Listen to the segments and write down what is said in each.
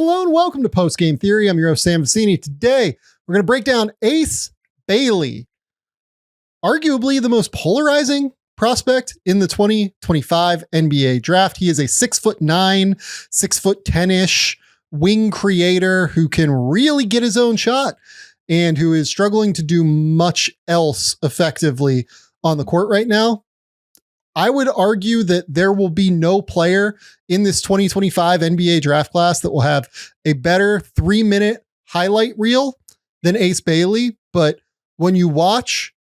hello, and welcome to Post Game Theory. I'm your host, Sam Vecenie. Today, we're going to break down Ace Bailey, arguably the most polarizing prospect in the 2025 NBA draft. He is a 6'9", 6'10" wing creator who can really get his own shot and who is struggling to do much else effectively on the court right now. I would argue that there will be no player in this 2025 NBA draft class that will have a better 3-minute highlight reel than Ace Bailey. But when you watch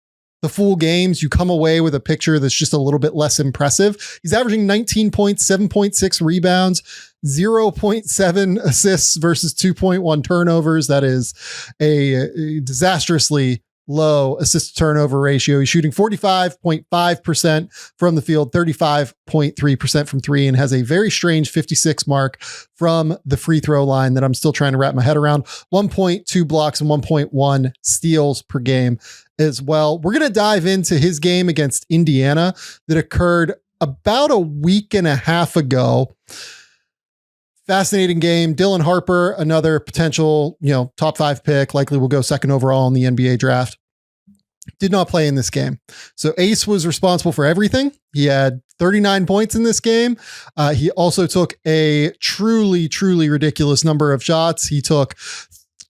the full games, you come away with a picture that's just a little bit less impressive. He's averaging 19 points, 7.6 rebounds, 0.7 assists versus 2.1 turnovers. That is a disastrously low assist to turnover ratio. He's shooting 45.5% from the field, 35.3% from three, and has a very strange 56 mark from the free throw line that I'm still trying to wrap my head around. 1.2 blocks and 1.1 steals per game as well. We're going to dive into his game against Indiana that occurred about a week and a half ago. Fascinating game. Dylan Harper, another potential, top 5 pick, likely will go second overall in the NBA draft, did not play in this game. So Ace was responsible for everything. He had 39 points in this game. He also took a truly, truly ridiculous number of shots. He took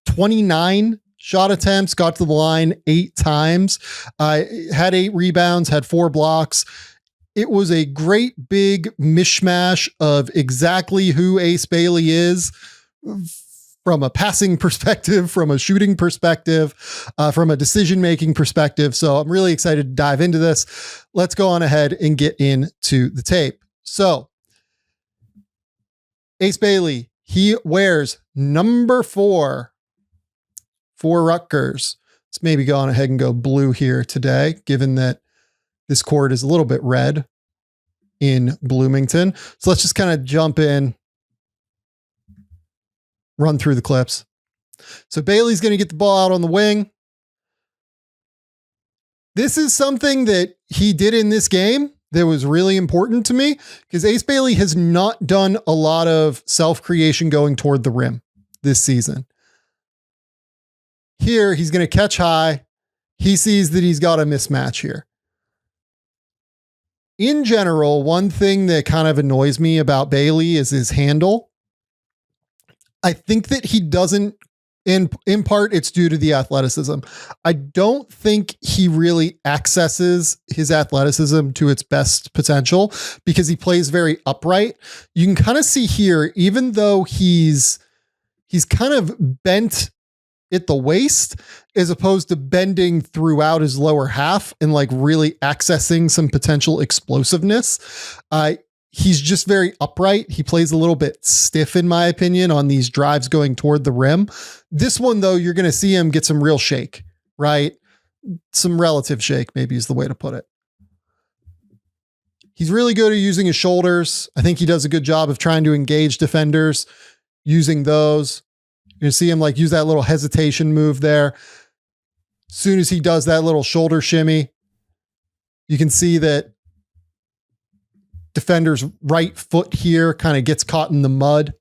29 shot attempts, got to the line 8 times, had 8 rebounds, had 4 blocks. It was a great big mishmash of exactly who Ace Bailey is from a passing perspective, from a shooting perspective, from a decision-making perspective. So I'm really excited to dive into this. Let's go on ahead and get into the tape. So Ace Bailey, he wears number 4 for Rutgers. Let's maybe go on ahead and go blue here today, given that this court is a little bit red in Bloomington. So let's just kind of jump in, run through the clips. So Bailey's going to get the ball out on the wing. This is something that he did in this game that was really important to me because Ace Bailey has not done a lot of self-creation going toward the rim this season. Here, he's going to catch high. He sees that he's got a mismatch here. In general, one thing that kind of annoys me about Bailey is his handle. I think that he doesn't, in part, it's due to the athleticism. I don't think he really accesses his athleticism to its best potential because he plays very upright. You can kind of see here, even though he's kind of bent at the waist as opposed to bending throughout his lower half and like really accessing some potential explosiveness. He's just very upright. He plays a little bit stiff, in my opinion, on these drives going toward the rim. This one, though, you're going to see him get some real shake, right? Some relative shake, maybe is the way to put it. He's really good at using his shoulders. I think he does a good job of trying to engage defenders using those. You see him like use that little hesitation move there. As soon as he does that little shoulder shimmy, you can see that defender's right foot here kind of gets caught in the mud.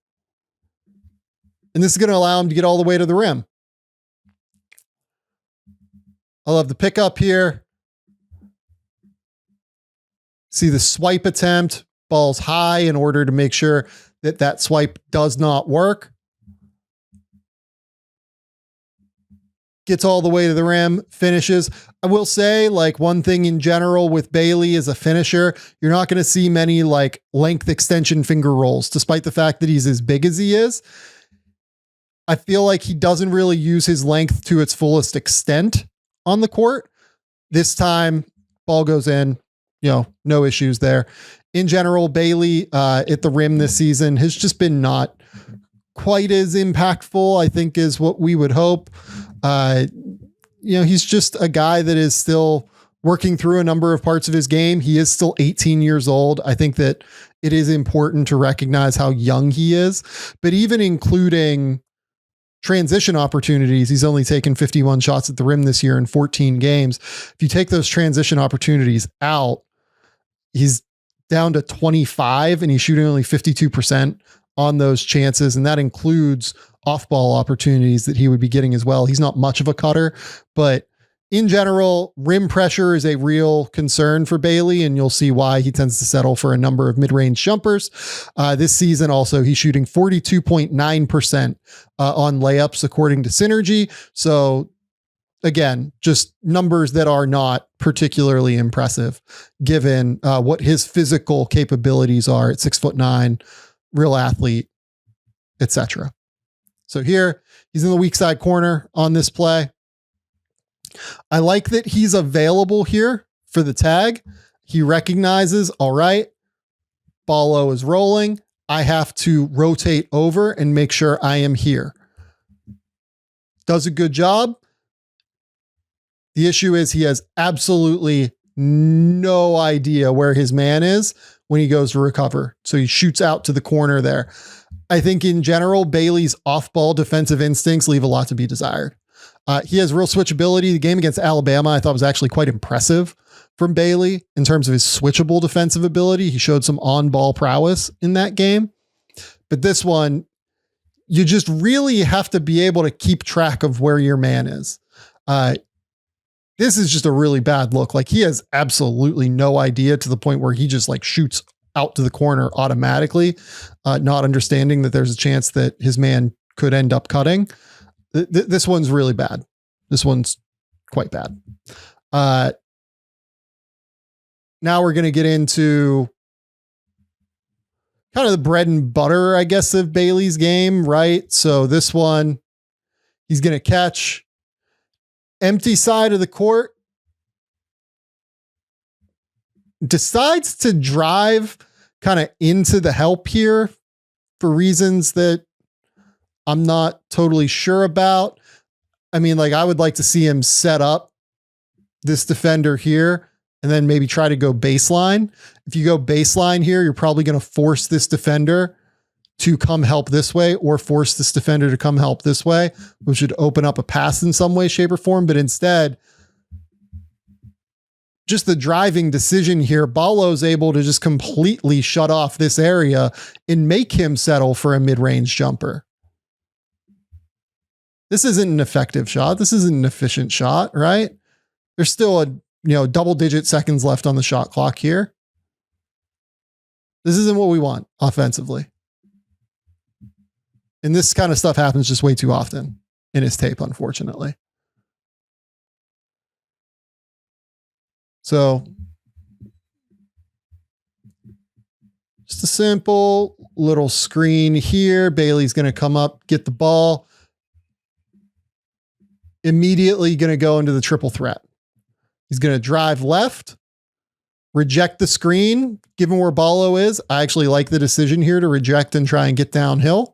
And this is going to allow him to get all the way to the rim. I love the pickup here. See the swipe attempt, ball's high in order to make sure that that swipe does not work. Gets all the way to the rim, finishes. I will say, like, one thing in general with Bailey as a finisher, you're not going to see many like length extension finger rolls, despite the fact that he's as big as he is. I feel like he doesn't really use his length to its fullest extent on the court. This time, ball goes in, no issues there. In general, Bailey at the rim this season has just been not quite as impactful, I think, is what we would hope. He's just a guy that is still working through a number of parts of his game. He is still 18 years old. I think that it is important to recognize how young he is, but even including transition opportunities, he's only taken 51 shots at the rim this year in 14 games. If you take those transition opportunities out, he's down to 25 and he's shooting only 52% on those chances, and that includes off-ball opportunities that he would be getting as well. He's not much of a cutter, but in general, rim pressure is a real concern for Bailey, and you'll see why he tends to settle for a number of mid-range jumpers. This season also, he's shooting 42.9% on layups according to Synergy. So again, just numbers that are not particularly impressive given what his physical capabilities are at 6'9", real athlete, etc. So here he's in the weak side corner on this play. I like that he's available here for the tag. He recognizes, all right, Ballo is rolling. I have to rotate over and make sure I am here. Does a good job. The issue is he has absolutely no idea where his man is when he goes to recover. So he shoots out to the corner there. I think in general, Bailey's off-ball defensive instincts leave a lot to be desired. He has real switchability. The game against Alabama, I thought, was actually quite impressive from Bailey in terms of his switchable defensive ability. He showed some on-ball prowess in that game. But this one, you just really have to be able to keep track of where your man is. This is just a really bad look. Like, he has absolutely no idea, to the point where he just like shoots out to the corner automatically, not understanding that there's a chance that his man could end up cutting. This one's really bad. This one's quite bad. Now we're going to get into kind of the bread and butter, I guess, of Bailey's game, right? So this one, he's going to catch empty side of the court, decides to drive kind of into the help here for reasons that I'm not totally sure about. I mean, like, I would like to see him set up this defender here and then maybe try to go baseline. If you go baseline here, you're probably going to force this defender to come help this way, or force this defender to come help this way, which would open up a pass in some way, shape, or form. But instead, just the driving decision here, Ballo's able to just completely shut off this area and make him settle for a mid-range jumper. This isn't an effective shot. This isn't an efficient shot, right? There's still a double-digit seconds left on the shot clock here. This isn't what we want offensively. And this kind of stuff happens just way too often in his tape, unfortunately. So just a simple little screen here. Bailey's going to come up, get the ball. Immediately going to go into the triple threat. He's going to drive left, reject the screen. Given where Ballo is, I actually like the decision here to reject and try and get downhill.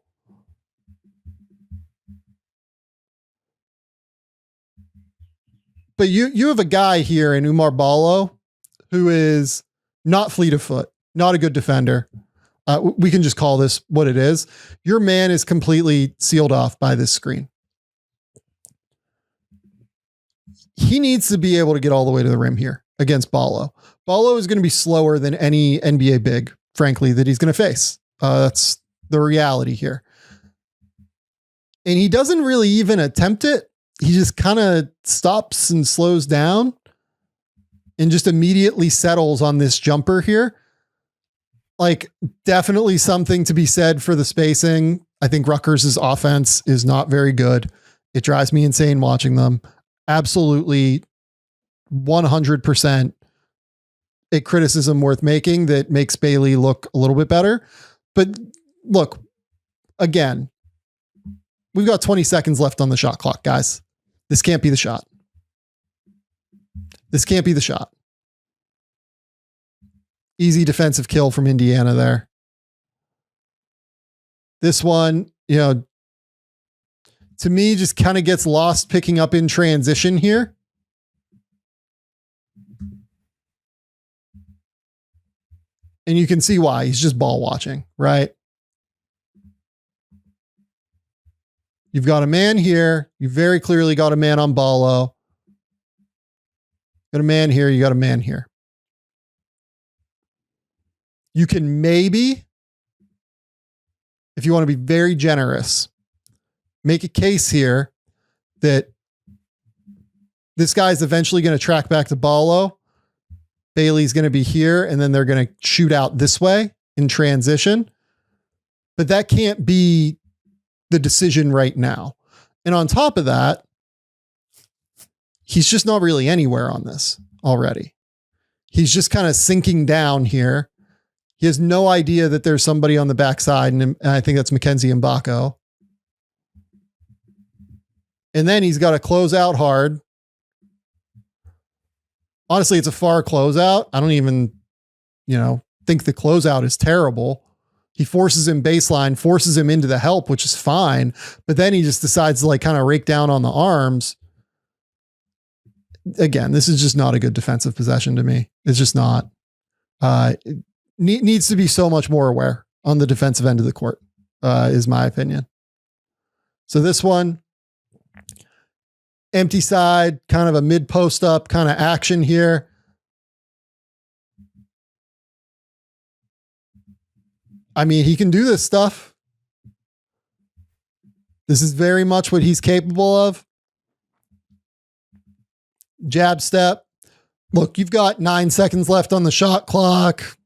But you have a guy here in Oumar Ballo who is not fleet of foot, not a good defender. We can just call this what it is. Your man is completely sealed off by this screen. He needs to be able to get all the way to the rim here against Ballo. Ballo is going to be slower than any NBA big, frankly, that he's going to face. That's the reality here. And he doesn't really even attempt it. He just kind of stops and slows down and just immediately settles on this jumper here. Like, definitely something to be said for the spacing. I think Rutgers' offense is not very good. It drives me insane watching them. Absolutely 100% a criticism worth making that makes Bailey look a little bit better. But look, again, we've got 20 seconds left on the shot clock, guys. This can't be the shot. This can't be the shot. Easy defensive kill from Indiana there. This one, to me, just kind of gets lost picking up in transition here. And you can see why. He's just ball watching, right? You've got a man here. You very clearly got a man on Ballo. Got a man here. You got a man here. You can maybe if you want to be very generous, make a case here that this guy's eventually going to track back to Ballo. Bailey's going to be here, and then they're going to shoot out this way in transition. But that can't be the decision right now. And on top of that, he's just not really anywhere on this already. He's just kind of sinking down here. He has no idea that there's somebody on the backside, and I think that's Mackenzie Mbako. And then he's got to close out hard. Honestly, it's a far closeout. I don't even, think the closeout is terrible. He forces him baseline, forces him into the help, which is fine. But then he just decides to kind of rake down on the arms. Again, this is just not a good defensive possession to me. It's just not. It needs to be so much more aware on the defensive end of the court, is my opinion. So this one, empty side, kind of a mid post up kind of action here. I mean, he can do this stuff. This is very much what he's capable of. Jab step. Look, you've got 9 seconds left on the shot clock.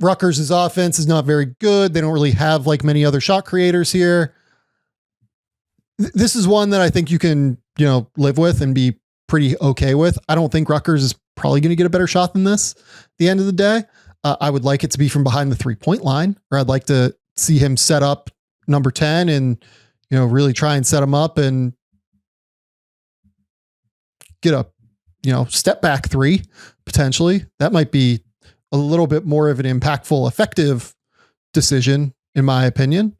Rutgers' offense is not very good. They don't really have many other shot creators here. This is one that I think you can, live with and be pretty okay with. I don't think Rutgers is probably going to get a better shot than this at the end of the day. I would like it to be from behind the 3-point line, or I'd like to see him set up number 10 and, really try and set him up and get a, step back 3 potentially. That might be a little bit more of an impactful, effective decision, in my opinion.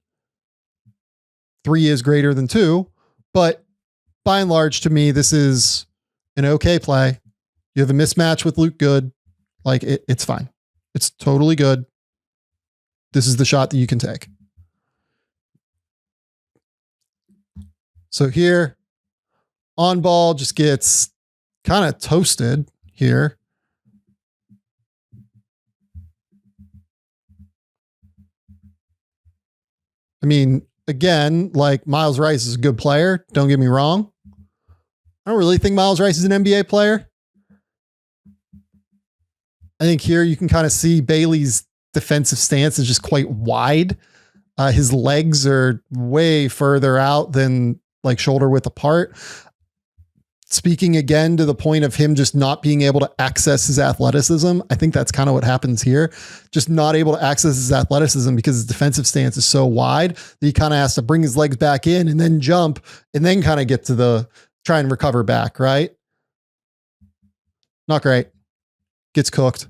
3 is greater than 2, but by and large, to me, this is an okay play. You have a mismatch with Luke Good. It's fine. It's totally good. This is the shot that you can take. So here, on ball just gets kind of toasted here. I mean, again, Miles Rice is a good player. Don't get me wrong. I don't really think Miles Rice is an NBA player. I think here you can kind of see Bailey's defensive stance is just quite wide. His legs are way further out than shoulder width apart. Speaking again to the point of him just not being able to access his athleticism, I think that's kind of what happens here. Just not able to access his athleticism because his defensive stance is so wide that he kind of has to bring his legs back in and then jump and then kind of get to try and recover back, right? Not great. Gets cooked. It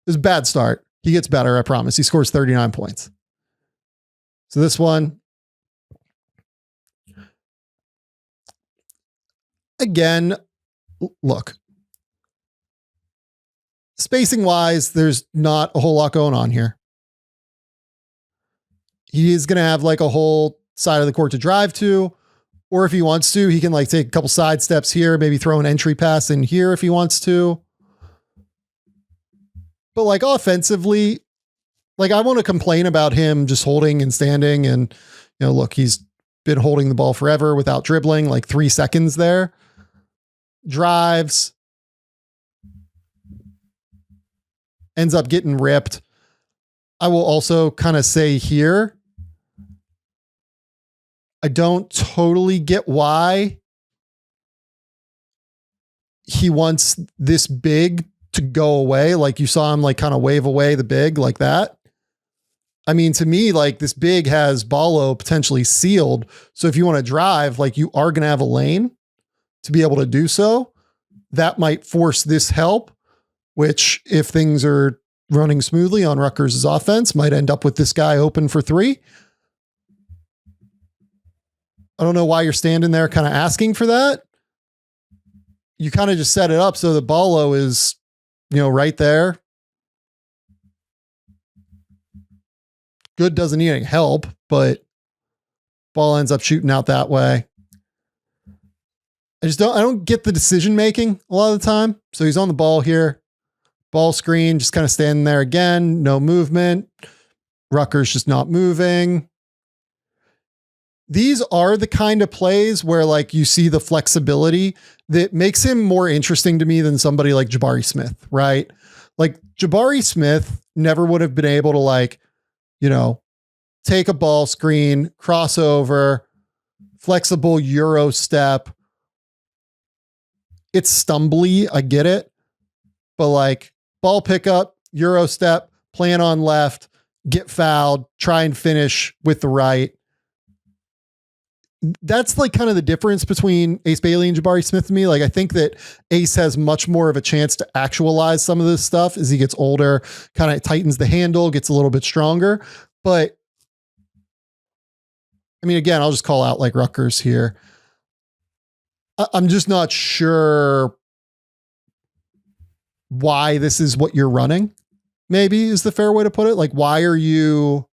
was a bad start. He gets better, I promise. He scores 39 points. So this one, again, look, spacing wise, there's not a whole lot going on here. He is going to have a whole side of the court to drive to, or if he wants to, he can take a couple side steps here, maybe throw an entry pass in here if he wants to. But offensively, I want to complain about him just holding and standing and, look, he's been holding the ball forever without dribbling, 3 seconds there. Drives, ends up getting ripped. I will also kind of say here, I don't totally get why he wants this big to go away. You saw him kind of wave away the big like that. I mean, to me, this big has Ballo potentially sealed. So if you want to drive, you are going to have a lane to be able to do so. That might force this help, which if things are running smoothly on Rutgers' offense, might end up with this guy open for 3. I don't know why you're standing there kind of asking for that. You kind of just set it up so that Ballo is, right there. Good doesn't need any help, but ball ends up shooting out that way. I don't get the decision making a lot of the time. So he's on the ball here. Ball screen, just kind of standing there again. No movement. Rutgers just not moving. These are the kind of plays where like you see the flexibility that makes him more interesting to me than somebody like Jabari Smith, right? Like Jabari Smith never would have been able to like, take a ball screen, crossover, flexible Euro step. It's stumbly. I get it. But like ball pickup, Euro step, plan on left, get fouled, try and finish with the right. That's like kind of the difference between Ace Bailey and Jabari Smith to me. Like I think that Ace has much more of a chance to actualize some of this stuff as he gets older, kind of tightens the handle, gets a little bit stronger. But I mean, again, I'll just call out like Rutgers here. I'm just not sure why this is what you're running. Maybe is the fair way to put it. Like, why are you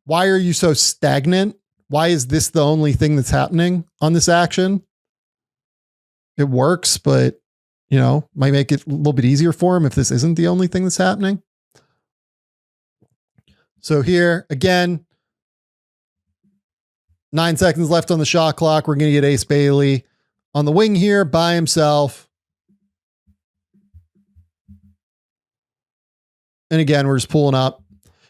so stagnant? Why is this the only thing that's happening on this action? It works, but might make it a little bit easier for him if this isn't the only thing that's happening. So here again, 9 seconds left on the shot clock. We're going to get Ace Bailey on the wing here by himself. And again, we're just pulling up.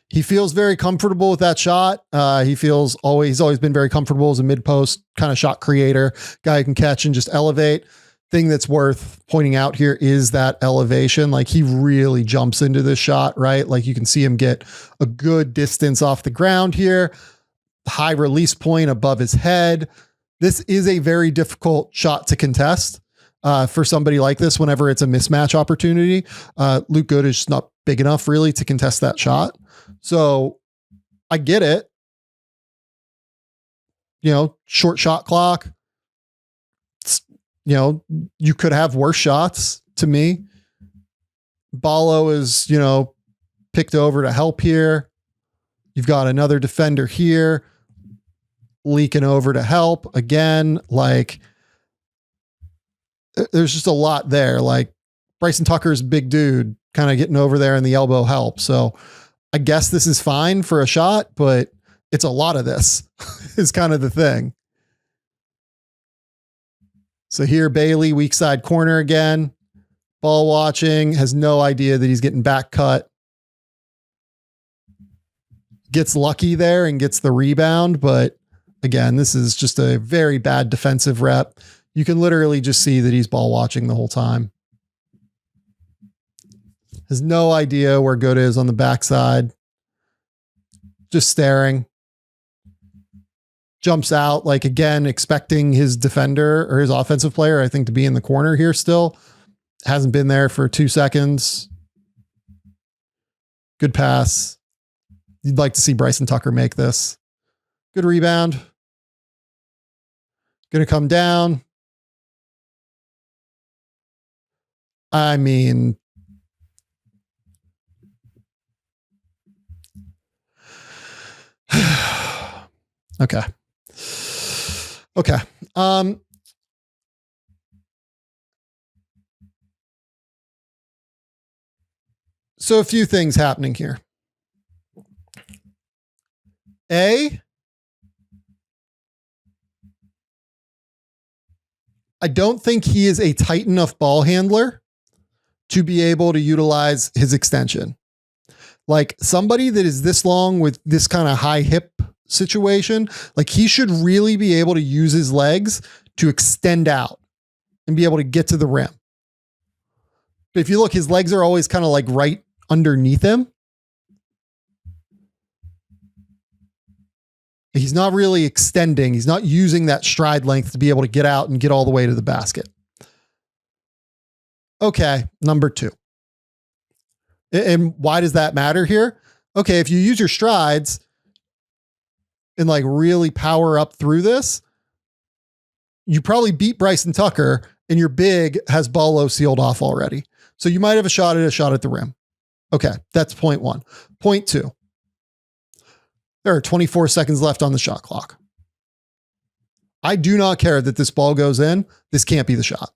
He feels very comfortable with that shot. He's always been very comfortable as a mid-post kind of shot creator, guy who can catch and just elevate. Thing that's worth pointing out here is that elevation. Like he really jumps into this shot, right? Like you can see him get a good distance off the ground here. High release point above his head. This is a very difficult shot to contest for somebody like this whenever it's a mismatch opportunity. Luke Good is just not big enough really to contest that shot. So I get it. Short shot clock. You could have worse shots to me. Ballo is, picked over to help here. You've got another defender here leaking over to help again. Like there's just a lot there. Like Bryson Tucker's a big dude kind of getting over there and the elbow help. So I guess this is fine for a shot, but it's a lot of this is kind of the thing. So here, Bailey, weak side corner again, ball watching, has no idea that he's getting back cut. Gets lucky there and gets the rebound. But again, this is just a very bad defensive rep. You can literally just see that he's ball watching the whole time. Has no idea where Good is on the backside. Just staring. Jumps out, like again, expecting his defender or his offensive player, I think, to be in the corner here still. Hasn't been there for 2 seconds. Good pass. You'd like to see Bryson Tucker make this. Good rebound. Gonna come down. I mean, okay. Okay. So a few things happening here. I don't think he is a tight enough ball handler to be able to utilize his extension. Like somebody that is this long with this kind of high hip situation, like he should really be able to use his legs to extend out and be able to get to the rim. But if you look, his legs are always kind of like right underneath him. He's not really extending. He's not using that stride length to be able to get out and get all the way to the basket. Okay, number 2. And why does that matter here? Okay, if you use your strides and like really power up through this, you probably beat Bryson Tucker and your big has Ballo sealed off already. So you might have a shot at the rim. Okay, that's point 1. Point 2. There are 24 seconds left on the shot clock. I do not care that this ball goes in. This can't be the shot.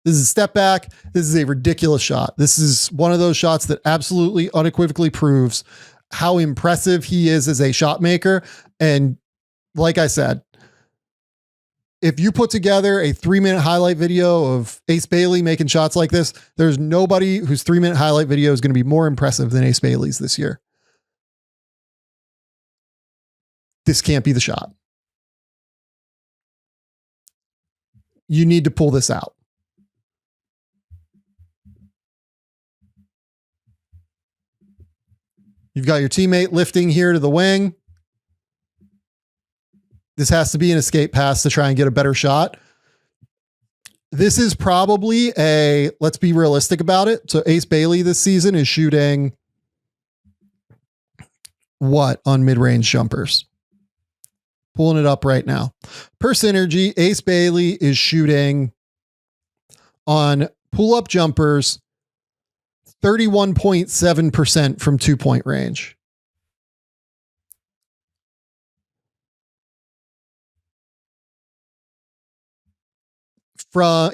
This is a step back. This is a ridiculous shot. This is one of those shots that absolutely unequivocally proves how impressive he is as a shot maker. And like I said, if you put together a 3-minute highlight video of Ace Bailey making shots like this, there's nobody whose 3-minute highlight video is going to be more impressive than Ace Bailey's this year. This can't be the shot. You need to pull this out. You've got your teammate lifting here to the wing. This has to be an escape pass to try and get a better shot. This is probably let's be realistic about it. So Ace Bailey this season is shooting what on mid-range jumpers? Pulling it up right now. Per Synergy, Ace Bailey is shooting on pull-up jumpers 31.7% from 2-point range.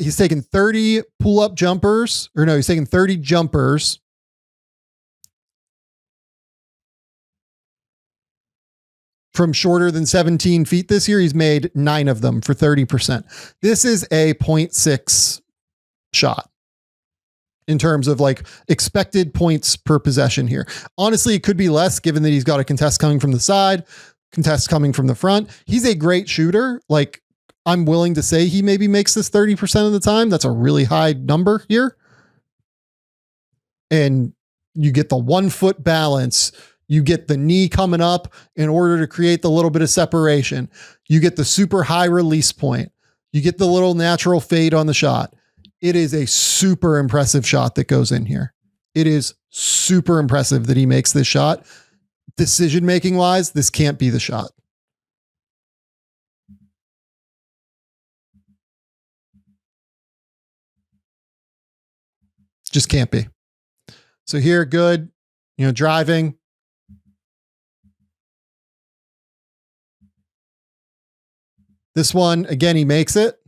He's taken 30 pull-up jumpers, or no, he's taken 30 jumpers from shorter than 17 feet this year. He's made 9 of them for 30%. This is a 0.6 shot in terms of like expected points per possession here. Honestly, it could be less given that he's got a contest coming from the side, contest coming from the front. He's a great shooter. Like, I'm willing to say he maybe makes this 30% of the time. That's a really high number here. And you get the 1 foot balance. You get the knee coming up in order to create the little bit of separation. You get the super high release point. You get the little natural fade on the shot. It is a super impressive shot that goes in here. It is super impressive that he makes this shot. Decision-making wise, this can't be the shot. Just can't be. So here, good, driving. This one, again, he makes it.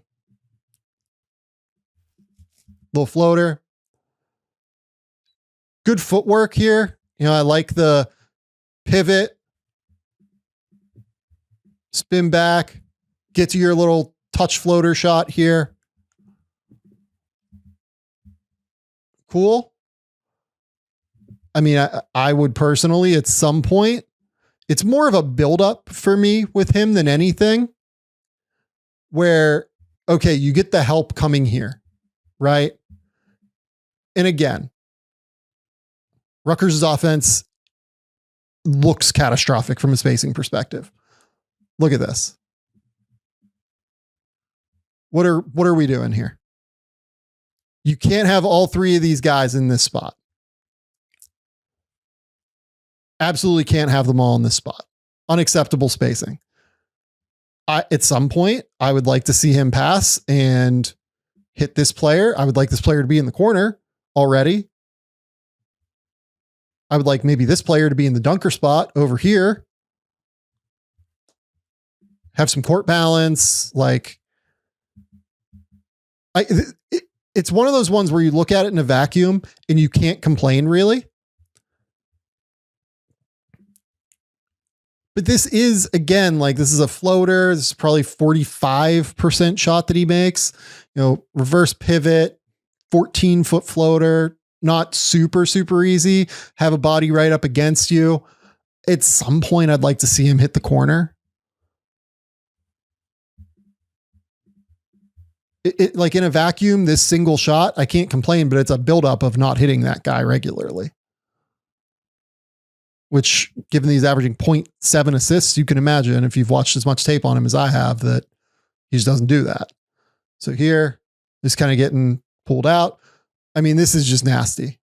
Little floater. Good footwork here. I like the pivot, spin back, get to your little touch floater shot here. Cool. I mean, I would personally at some point, it's more of a buildup for me with him than anything where, okay, you get the help coming here, right? And again, Rutgers' offense looks catastrophic from a spacing perspective. Look at this. What are we doing here? You can't have all 3 of these guys in this spot. Absolutely can't have them all in this spot. Unacceptable spacing. At some point, I would like to see him pass and hit this player. I would like this player to be in the corner already. I would like maybe this player to be in the dunker spot over here. Have some court balance. Like, it's one of those ones where you look at it in a vacuum and you can't complain really. But this is, again, like this is a floater. This is probably 45% shot that he makes. Reverse pivot, 14-foot floater, not super, super easy. Have a body right up against you. At some point, I'd like to see him hit the corner. Like in a vacuum, this single shot, I can't complain, but it's a buildup of not hitting that guy regularly. Which, given he's averaging 0.7 assists, you can imagine if you've watched as much tape on him as I have, that he just doesn't do that. So here, just kind of getting pulled out. I mean, this is just nasty.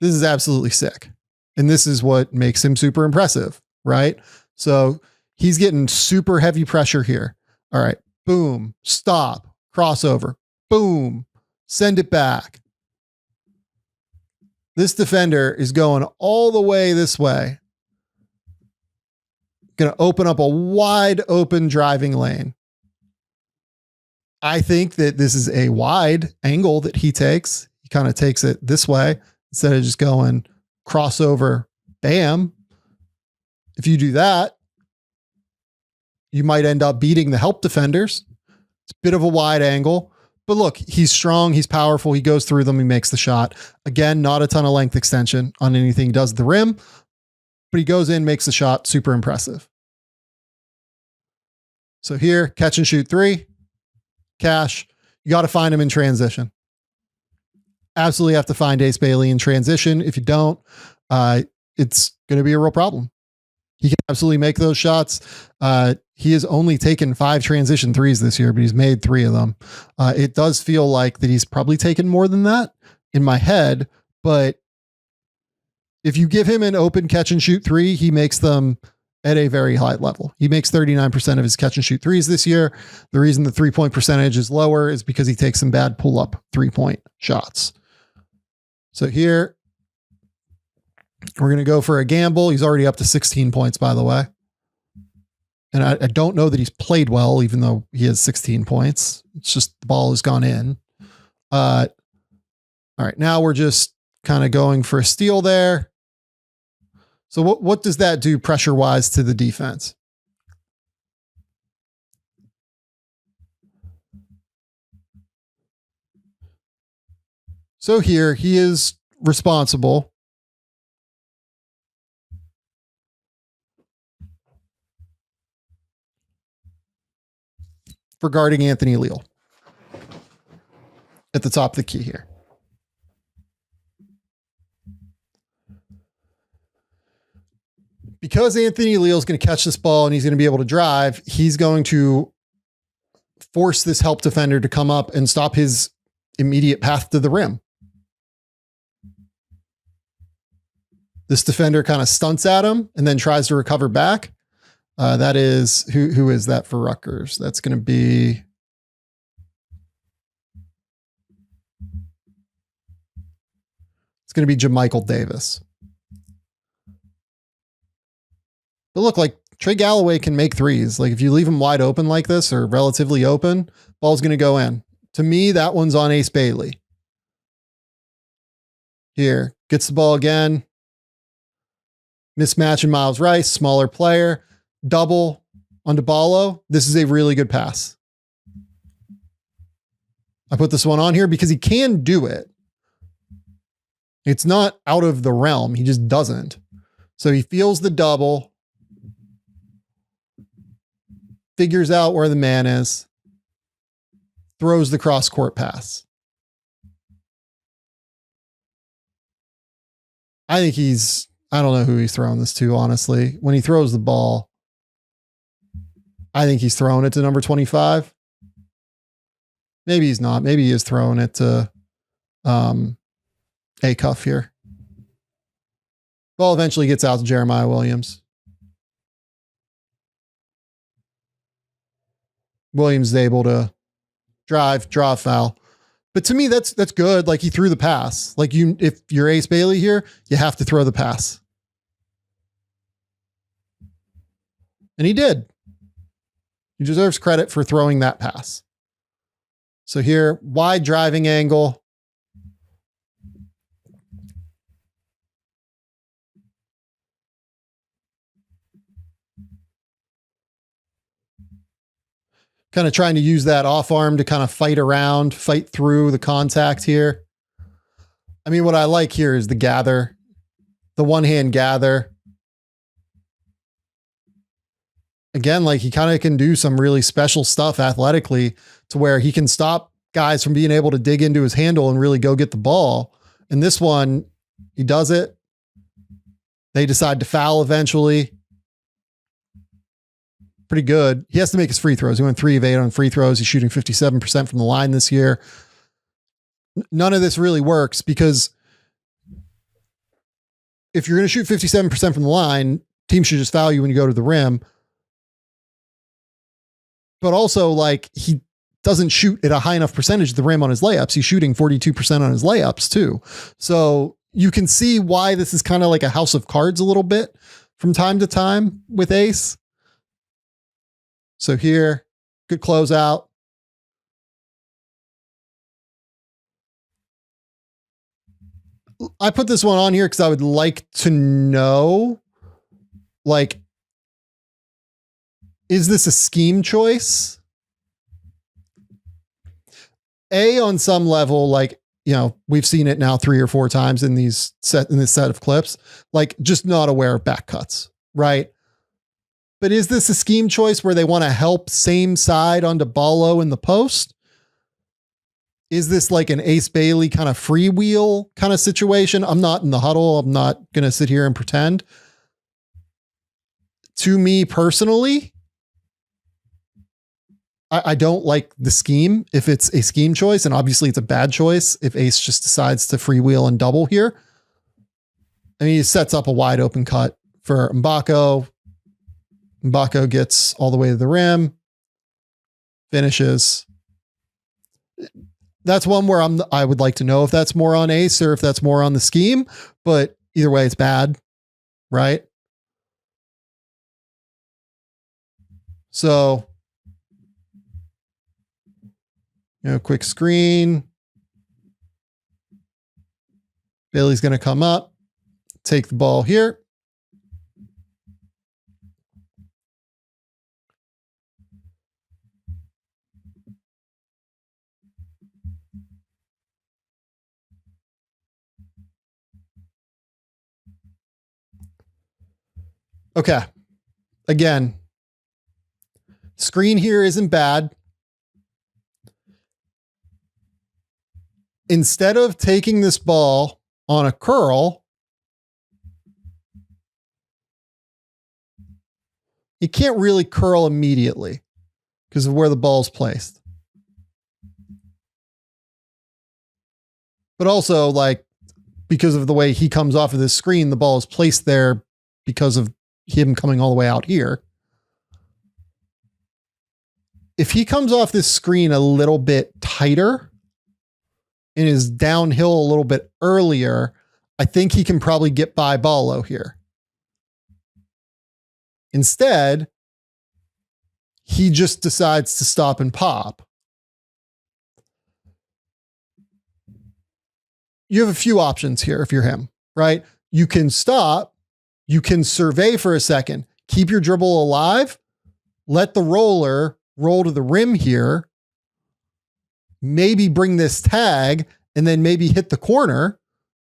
This is absolutely sick. And this is what makes him super impressive, right? So he's getting super heavy pressure here. All right, boom, stop, crossover, boom, send it back. This defender is going all the way this way. Going to open up a wide open driving lane. I think that this is a wide angle that he takes. He kind of takes it this way instead of just going crossover, bam. If you do that, you might end up beating the help defenders. It's a bit of a wide angle, but look, he's strong. He's powerful. He goes through them. He makes the shot. Again, not a ton of length extension on anything he does at the rim, but he goes in, makes the shot. Super impressive. So here, catch and shoot three, cash. You got to find him in transition. Absolutely have to find Ace Bailey in transition. If you don't, it's going to be a real problem. He can absolutely make those shots. He has only taken 5 transition threes this year, but he's made 3 of them. It does feel like that he's probably taken more than that in my head, but if you give him an open catch and shoot 3, he makes them at a very high level. He makes 39% of his catch and shoot threes this year. The reason the 3-point percentage is lower is because he takes some bad pull up 3-point shots. So here we're going to go for a gamble. He's already up to 16 points, by the way. And I don't know that he's played well, even though he has 16 points. It's just the ball has gone in. All right. Now we're just kind of going for a steal there. So what does that do pressure wise to the defense? So here he is responsible for guarding Anthony Leal at the top of the key here. Because Anthony Leal is going to catch this ball and he's going to be able to drive, he's going to force this help defender to come up and stop his immediate path to the rim. This defender kind of stunts at him and then tries to recover back. That is, who is that for Rutgers? That's going to be... It's going to be JaMychal Davis. But look, like Trey Galloway can make threes. Like if you leave him wide open like this or relatively open, ball's going to go in. To me, that one's on Ace Bailey. Here, gets the ball again. Mismatch in Miles Rice, smaller player. Double on DeBallo. This is a really good pass. I put this one on here because he can do it. It's not out of the realm. He just doesn't. So he feels the double. Figures out where the man is. Throws the cross court pass. I think I don't know who he's throwing this to, honestly. When he throws the ball, I think he's throwing it to number 25. Maybe he's not. Maybe he is throwing it to A-Cuff here. Ball eventually gets out to Jeremiah Williams. Williams is able to draw a foul. But to me, that's good. Like he threw the pass. Like if you're Ace Bailey here, you have to throw the pass. And he did. He deserves credit for throwing that pass. So here, wide driving angle. Kind of trying to use that off arm to kind of fight through the contact here. I mean, what I like here is the gather, the one hand gather. Again, like he kind of can do some really special stuff athletically to where he can stop guys from being able to dig into his handle and really go get the ball. And this one, he does it. They decide to foul eventually. Pretty good. He has to make his free throws. He went 3 of 8 on free throws. He's shooting 57% from the line this year. None of this really works because if you're going to shoot 57% from the line, teams should just foul you when you go to the rim. But also, like, he doesn't shoot at a high enough percentage of the rim on his layups. He's shooting 42% on his layups too. So you can see why this is kind of like a house of cards a little bit from time to time with Ace. So here, good closeout. I put this one on here because I would like to know, like, is this a scheme choice? On some level, like, you know, we've seen it now 3 or 4 times in this set of clips, like just not aware of back cuts, right? But is this a scheme choice where they want to help same side onto Ballo in the post? Is this like an Ace Bailey kind of freewheel kind of situation? I'm not in the huddle. I'm not going to sit here and pretend. To me personally, I don't like the scheme if it's a scheme choice, and obviously it's a bad choice if Ace just decides to freewheel and double here. I mean, he sets up a wide open cut for Mbako. Mbako gets all the way to the rim, finishes. That's one where I would like to know if that's more on Ace or if that's more on the scheme, but either way, it's bad, right? So, you know, quick screen. Bailey's going to come up, take the ball here. Okay. Again, screen here isn't bad. Instead of taking this ball on a curl, you can't really curl immediately because of where the ball's placed. But also, like, because of the way he comes off of this screen, the ball is placed there because of him coming all the way out here. If he comes off this screen a little bit tighter and is downhill a little bit earlier, I think he can probably get by Ballo here. Instead, he just decides to stop and pop. You have a few options here if you're him, right? You can stop, you can survey for a second, keep your dribble alive, let the roller roll to the rim here, maybe bring this tag, and then maybe hit the corner,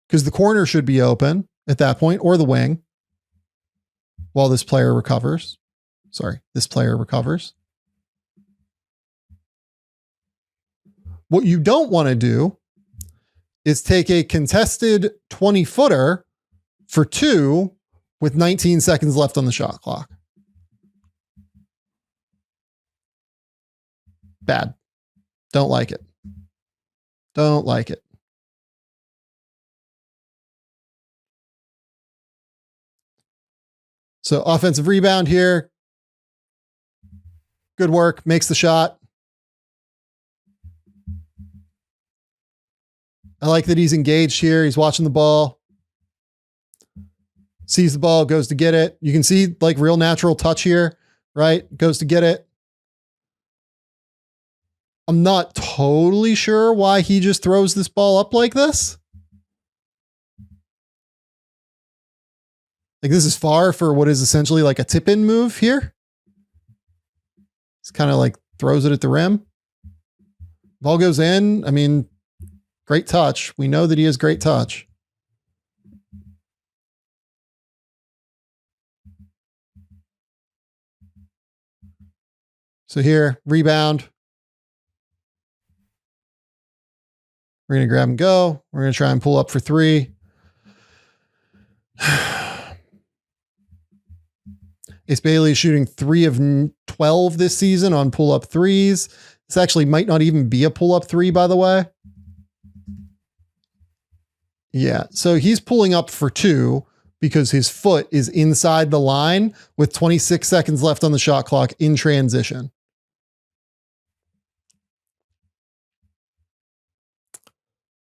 because the corner should be open at that point, or the wing, while this player recovers. Sorry, this player recovers. What you don't want to do is take a contested 20-footer for 2 with 19 seconds left on the shot clock. Bad. Don't like it. Don't like it. So offensive rebound here. Good work. Makes the shot. I like that he's engaged here. He's watching the ball. Sees the ball, goes to get it. You can see like real natural touch here, right? Goes to get it. I'm not totally sure why he just throws this ball up like this. Like, this is far for what is essentially like a tip-in move here. He's kind of like throws it at the rim. Ball goes in. I mean, great touch. We know that he has great touch. So here, rebound. We're going to grab and go. We're going to try and pull up for 3. Ace Bailey is shooting 3 of 12 this season on pull-up threes. This actually might not even be a pull-up 3, by the way. Yeah, so he's pulling up for 2 because his foot is inside the line with 26 seconds left on the shot clock in transition.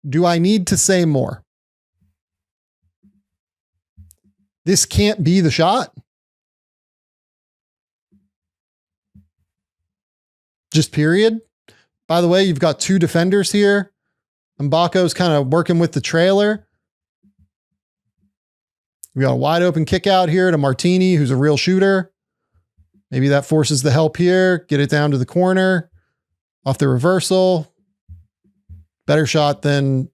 Do I need to say more? This can't be the shot. Just period. By the way, you've got 2 defenders here. Mbako's kind of working with the trailer. We got a wide open kick out here to Martini, who's a real shooter. Maybe that forces the help here. Get it down to the corner. Off the reversal. Better shot than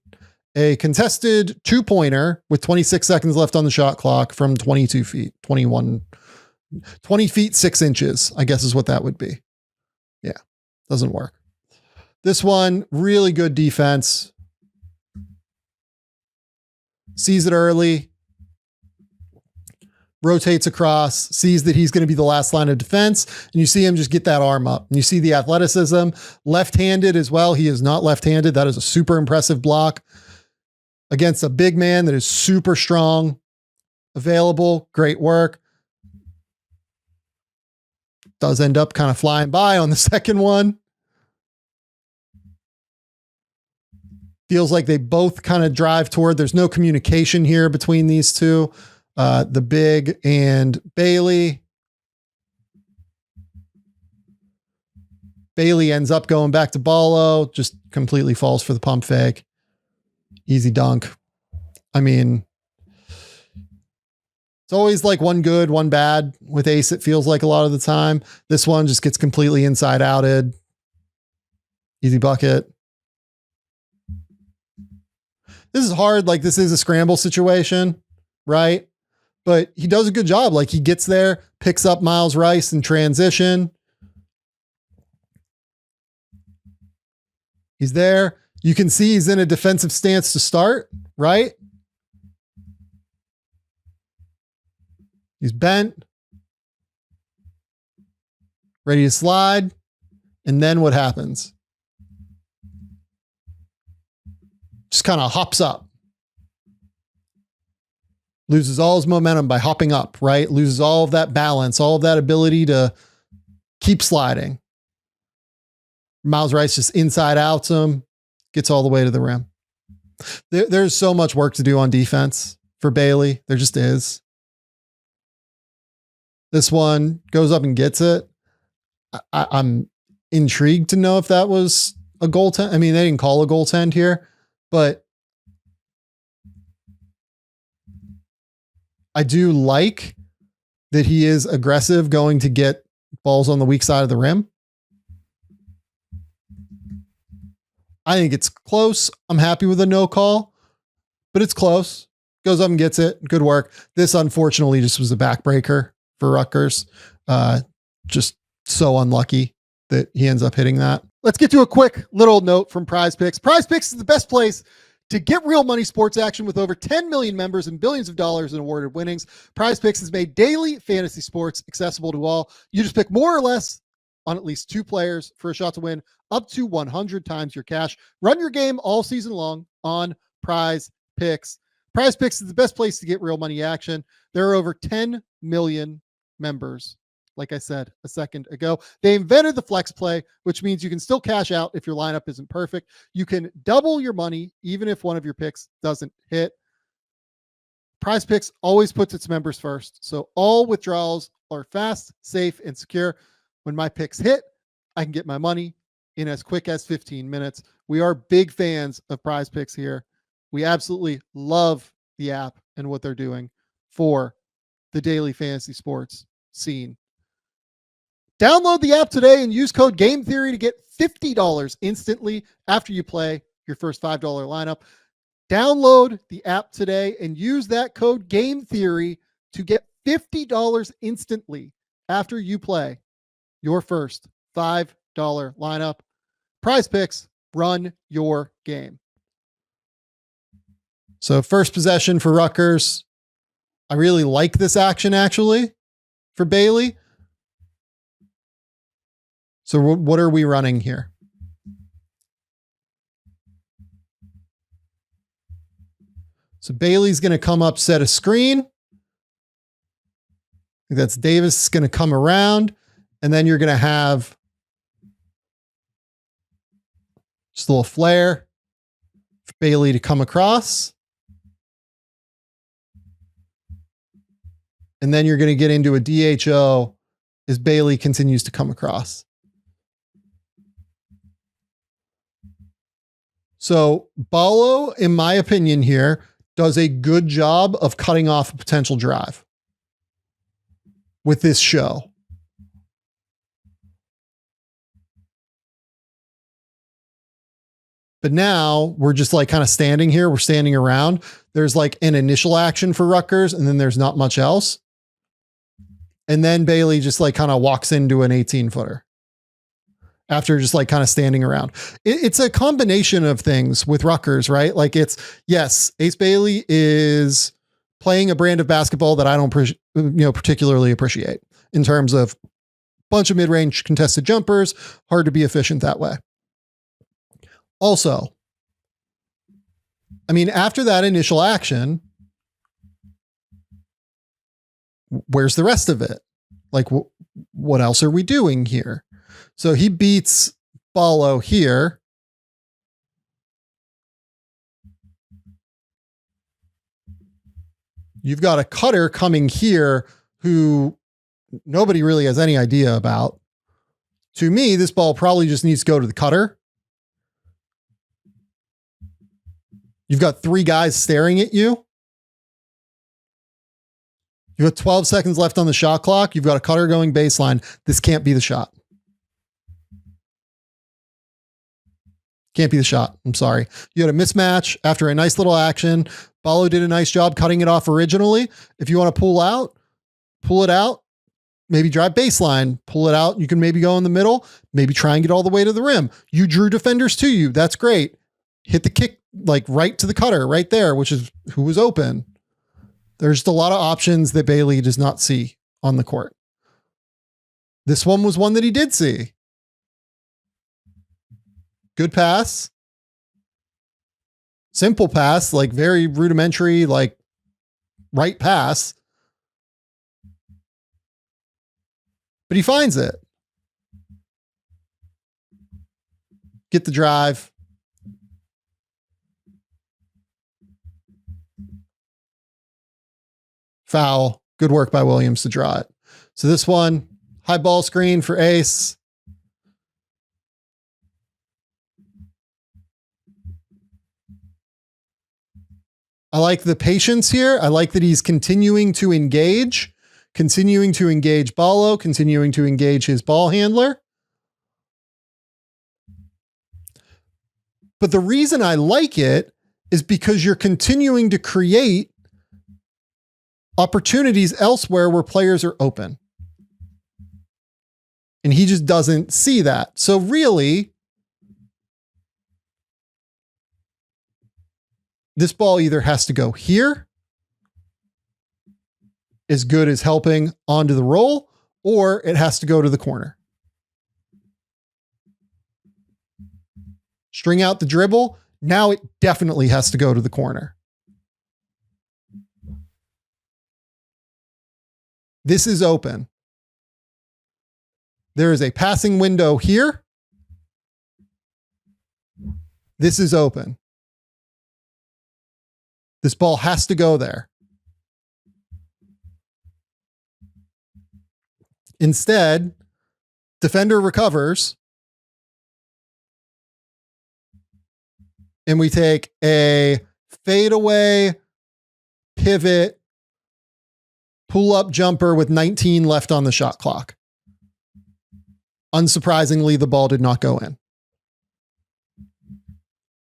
a contested 2-pointer with 26 seconds left on the shot clock from 22 feet, 20 feet, 6 inches, I guess is what that would be. Yeah, doesn't work. This one, really good defense. Sees it early. Rotates across, sees that he's going to be the last line of defense, and you see him just get that arm up. And you see the athleticism, left-handed as well. He is not left-handed. That is a super impressive block against a big man that is super strong, available, great work. Does end up kind of flying by on the second one. Feels like they both kind of drive toward, there's no communication here between these two. The big and Bailey. Bailey ends up going back to Ballo, just completely falls for the pump fake. Easy dunk. I mean, it's always like one good, one bad with Ace. It feels like a lot of the time. This one just gets completely inside outed. Easy bucket. This is hard. Like, this is a scramble situation, right? But he does a good job. Like, he gets there, picks up Miles Rice in transition. He's there. You can see he's in a defensive stance to start, right? He's bent. Ready to slide. And then what happens? Just kind of hops up. Loses all his momentum by hopping up, right? Loses all of that balance, all of that ability to keep sliding. Miles Rice just inside outs him, gets all the way to the rim. There's so much work to do on defense for Bailey. There just is. This one goes up and gets it. I'm intrigued to know if that was a goaltend. I mean, they didn't call a goaltend here, but I do like that he is aggressive going to get balls on the weak side of the rim. I think it's close. I'm happy with a no call, but it's close. Goes up and gets it. Good work. This, unfortunately, just was a backbreaker for Rutgers. Just so unlucky that he ends up hitting that. Let's get to a quick little note from PrizePicks. PrizePicks is the best place to get real money sports action with over 10 million members and billions of dollars in awarded winnings. PrizePicks has made daily fantasy sports accessible to all. You just pick more or less on at least 2 players for a shot to win up to 100 times your cash. Run your game all season long on PrizePicks. PrizePicks is the best place to get real money action. There are over 10 million members. Like I said a second ago, they invented the flex play, which means you can still cash out if your lineup isn't perfect. You can double your money even if one of your picks doesn't hit. PrizePicks always puts its members first, so all withdrawals are fast, safe, and secure. When my picks hit, I can get my money in as quick as 15 minutes. We are big fans of PrizePicks here. We absolutely love the app and what they're doing for the daily fantasy sports scene. Download the app today and use code GameTheory to get $50 instantly after you play your first $5 lineup. Download the app today and use that code GameTheory to get $50 instantly after you play your first $5 lineup. PrizePicks, run your game. So first possession for Rutgers. I really like this action actually for Bailey. So what are we running here? So Bailey's going to come up, set a screen. I think that's Davis is going to come around, and then you're going to have just a little flare for Bailey to come across. And then you're going to get into a DHO as Bailey continues to come across. So Ballo, in my opinion here, does a good job of cutting off a potential drive with this show. But now we're just like kind of standing here. We're standing around. There's like an initial action for Rutgers, and then there's not much else. And then Bailey just like kind of walks into an 18-footer after just like kind of standing around. It's a combination of things with Rutgers, right? Like yes, Ace Bailey is playing a brand of basketball that I don't particularly appreciate in terms of bunch of mid-range contested jumpers, hard to be efficient that way. Also, I mean, after that initial action, where's the rest of it? Like, what else are we doing here? So he beats Ballo here. You've got a cutter coming here who nobody really has any idea about. To me, this ball probably just needs to go to the cutter. You've got 3 guys staring at you. You've got 12 seconds left on the shot clock. You've got a cutter going baseline. This can't be the shot. Can't be the shot. I'm sorry. You had a mismatch after a nice little action. Ballo did a nice job cutting it off originally. If you want to pull it out, maybe drive baseline, pull it out. You can maybe go in the middle, maybe try and get all the way to the rim. You drew defenders to you. That's great. Hit the kick like right to the cutter right there, which is who was open. There's just a lot of options that Bailey does not see on the court. This one was one that he did see. Good pass. Simple pass, like very rudimentary, like right pass. But he finds it. Get the drive. Foul. Good work by Williams to draw it. So this one, high ball screen for Ace. I like the patience here. I like that he's continuing to engage Ballo, continuing to engage his ball handler. But the reason I like it is because you're continuing to create opportunities elsewhere where players are open. And he just doesn't see that. So really, this ball either has to go here, as good as helping onto the roll, or it has to go to the corner. String out the dribble. Now it definitely has to go to the corner. This is open. There is a passing window here. This is open. This ball has to go there. Instead, defender recovers. And we take a fadeaway pivot pull-up jumper with 19 left on the shot clock. Unsurprisingly, the ball did not go in.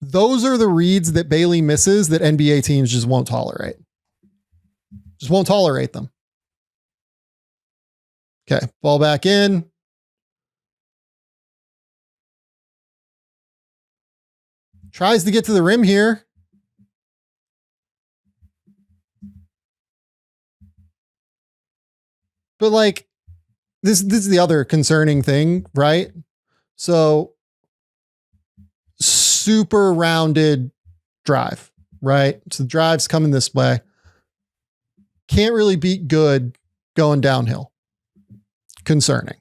Those are the reads that Bailey misses that NBA teams just won't tolerate. Just won't tolerate them. Okay, ball back in. Tries to get to the rim here. But like, this is the other concerning thing, right? So super rounded drive, right? So the drive's coming this way. Can't really beat good going downhill. Concerning.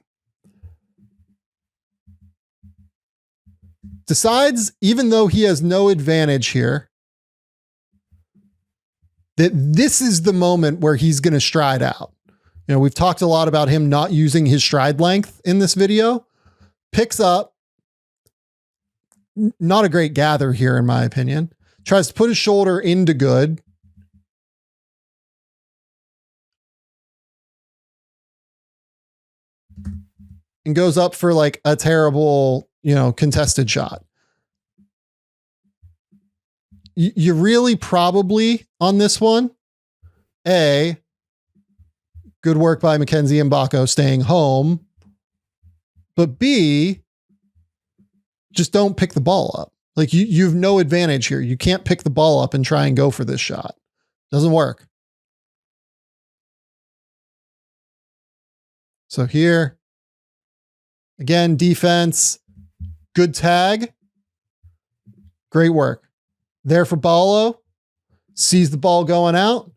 Decides, even though he has no advantage here, that this is the moment where he's going to stride out. You know, we've talked a lot about him not using his stride length in this video. Picks up. Not a great gather here, in my opinion. Tries to put his shoulder into good. and goes up for like a terrible, contested shot. You really probably on this one, A, good work by Mackenzie Mbako staying home, but B, just don't pick the ball up. Like you have no advantage here. You can't pick the ball up and try and go for this shot. Doesn't work. So here, again, defense, good tag. Great work. There for Ballo, sees the ball going out,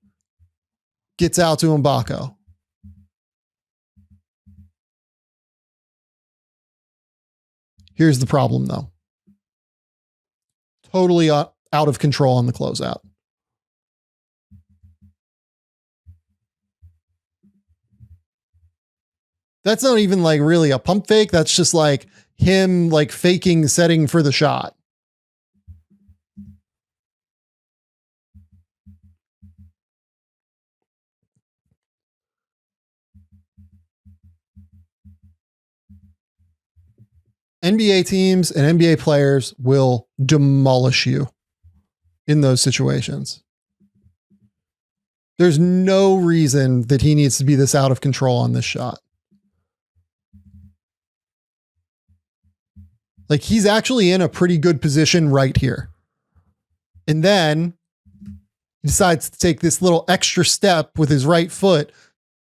gets out to Mbako. Here's the problem, though. Totally out of control on the closeout. That's not even like really a pump fake. That's just like him like faking setting for the shot. NBA teams and NBA players will demolish you in those situations. There's no reason that he needs to be this out of control on this shot. Like he's actually in a pretty good position right here. And then he decides to take this little extra step with his right foot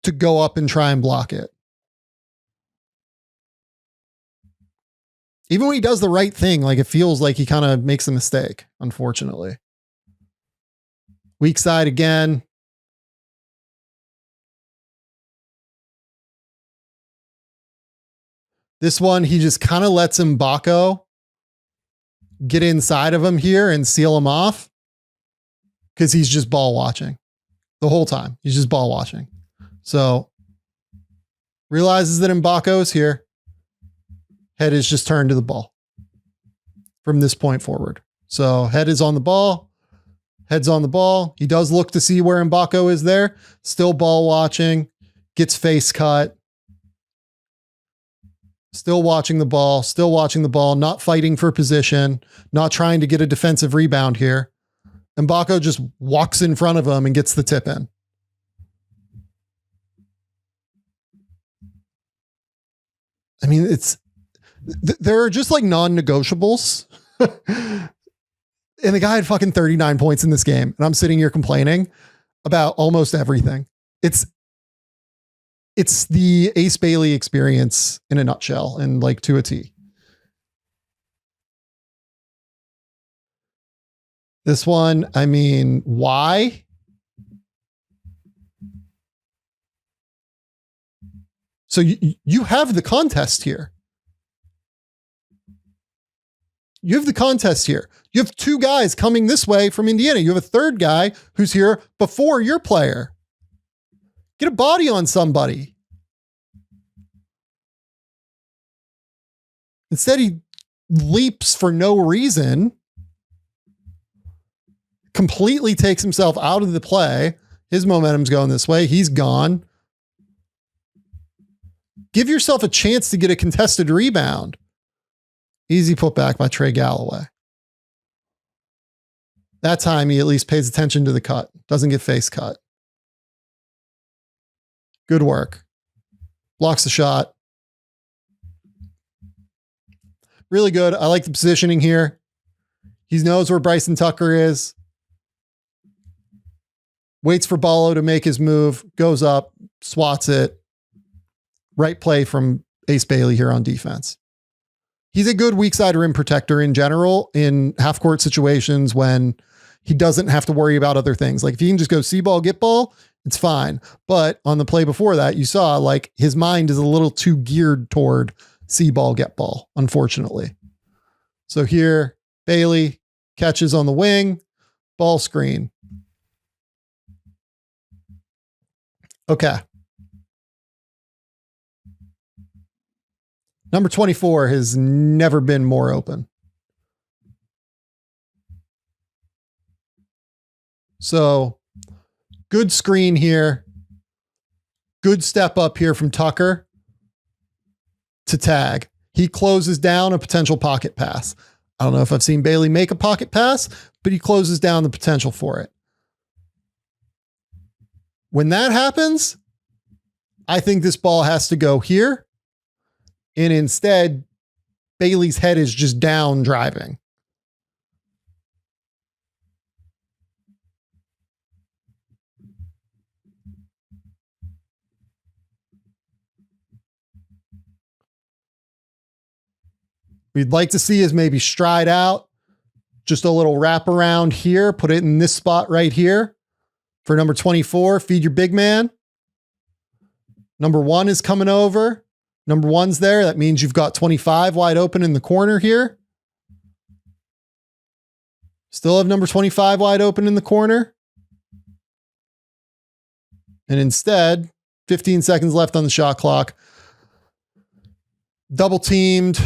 to go up and try and block it. Even when he does the right thing, like it feels like he kind of makes a mistake, unfortunately. Weak side again. This one, he just kind of lets Mbako get inside of him here and seal him off because he's just ball watching the whole time. He's just ball watching. So realizes that Mbako is here. Head is just turned to the ball from this point forward. So head is on the ball. Head's on the ball. He does look to see where Mbako is there. Still ball watching. Gets face cut. Still watching the ball. Still watching the ball. Not fighting for position. Not trying to get a defensive rebound here. Mbako just walks in front of him and gets the tip in. I mean, there are just like non-negotiables. And the guy had fucking 39 points in this game. And I'm sitting here complaining about almost everything. It's the Ace Bailey experience in a nutshell and like to a T. This one, I mean, why? So you have the contest here. You have the contest here. You have two guys coming this way from Indiana. You have a third guy who's here before your player. Get a body on somebody. Instead, he leaps for no reason, completely takes himself out of the play. His momentum's going this way. He's gone. Give yourself a chance to get a contested rebound. Easy putback by Trey Galloway. That time, he at least pays attention to the cut. Doesn't get face cut. Good work. Blocks the shot. Really good. I like the positioning here. He knows where Bryson Tucker is. Waits for Ballo to make his move. Goes up. Swats it. Right play from Ace Bailey here on defense. He's a good weak side rim protector in general in half court situations when he doesn't have to worry about other things. Like if he can just go see ball, get ball, it's fine. But on the play before that, you saw like his mind is a little too geared toward see ball, get ball, unfortunately. So here, Bailey catches on the wing, ball screen. Okay. Number 24 has never been more open. So good screen here. Good step up here from Tucker. to tag. He closes down a potential pocket pass. I don't know if I've seen Bailey make a pocket pass, but he closes down the potential for it. When that happens, I think this ball has to go here. And instead, Bailey's head is just down driving. We'd like to see is maybe stride out, just a little wrap around here, put it in this spot right here for number 24, feed your big man. Number 1 is coming over. Number 1's there. That means you've got 25 wide open in the corner here. Still have number 25 wide open in the corner. And instead, 15 seconds left on the shot clock. Double teamed.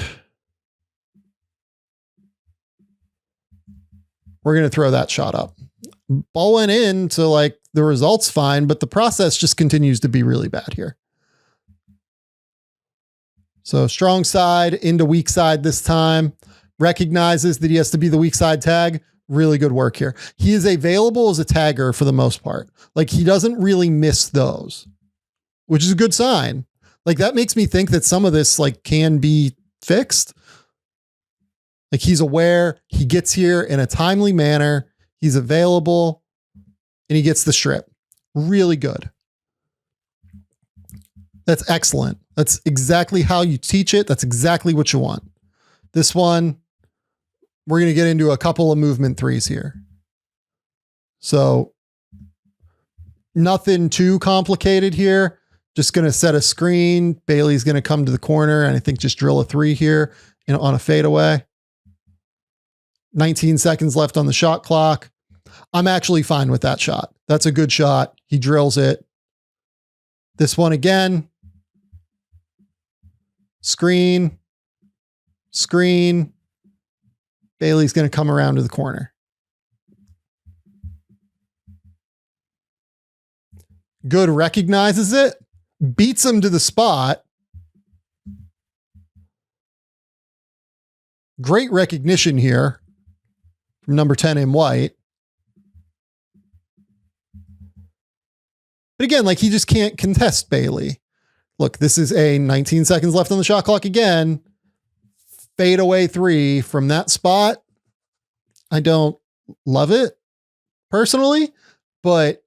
We're going to throw that shot up. Ball went in, so like the result's fine, but the process just continues to be really bad here. So strong side into weak side this time. Recognizes that he has to be the weak side tag. Really good work here. He is available as a tagger for the most part. Like he doesn't really miss those, which is a good sign. Like that makes me think that some of this like can be fixed. Like he's aware, he gets here in a timely manner, he's available, and he gets the strip. Really good. That's excellent. That's exactly how you teach it. That's exactly what you want. This one, we're going to get into a couple of movement threes here. So nothing too complicated here. Just going to set a screen. Bailey's going to come to the corner and I think just drill a 3 here on a fadeaway. 19 seconds left on the shot clock. I'm actually fine with that shot. That's a good shot. He drills it. This one again. Screen. Screen. Bailey's going to come around to the corner. Good, recognizes it. Beats him to the spot. Great recognition here from number 10 in white. But again, like he just can't contest Bailey. Look, this is a 19 seconds left on the shot clock again. Fade away 3 from that spot. I don't love it personally, but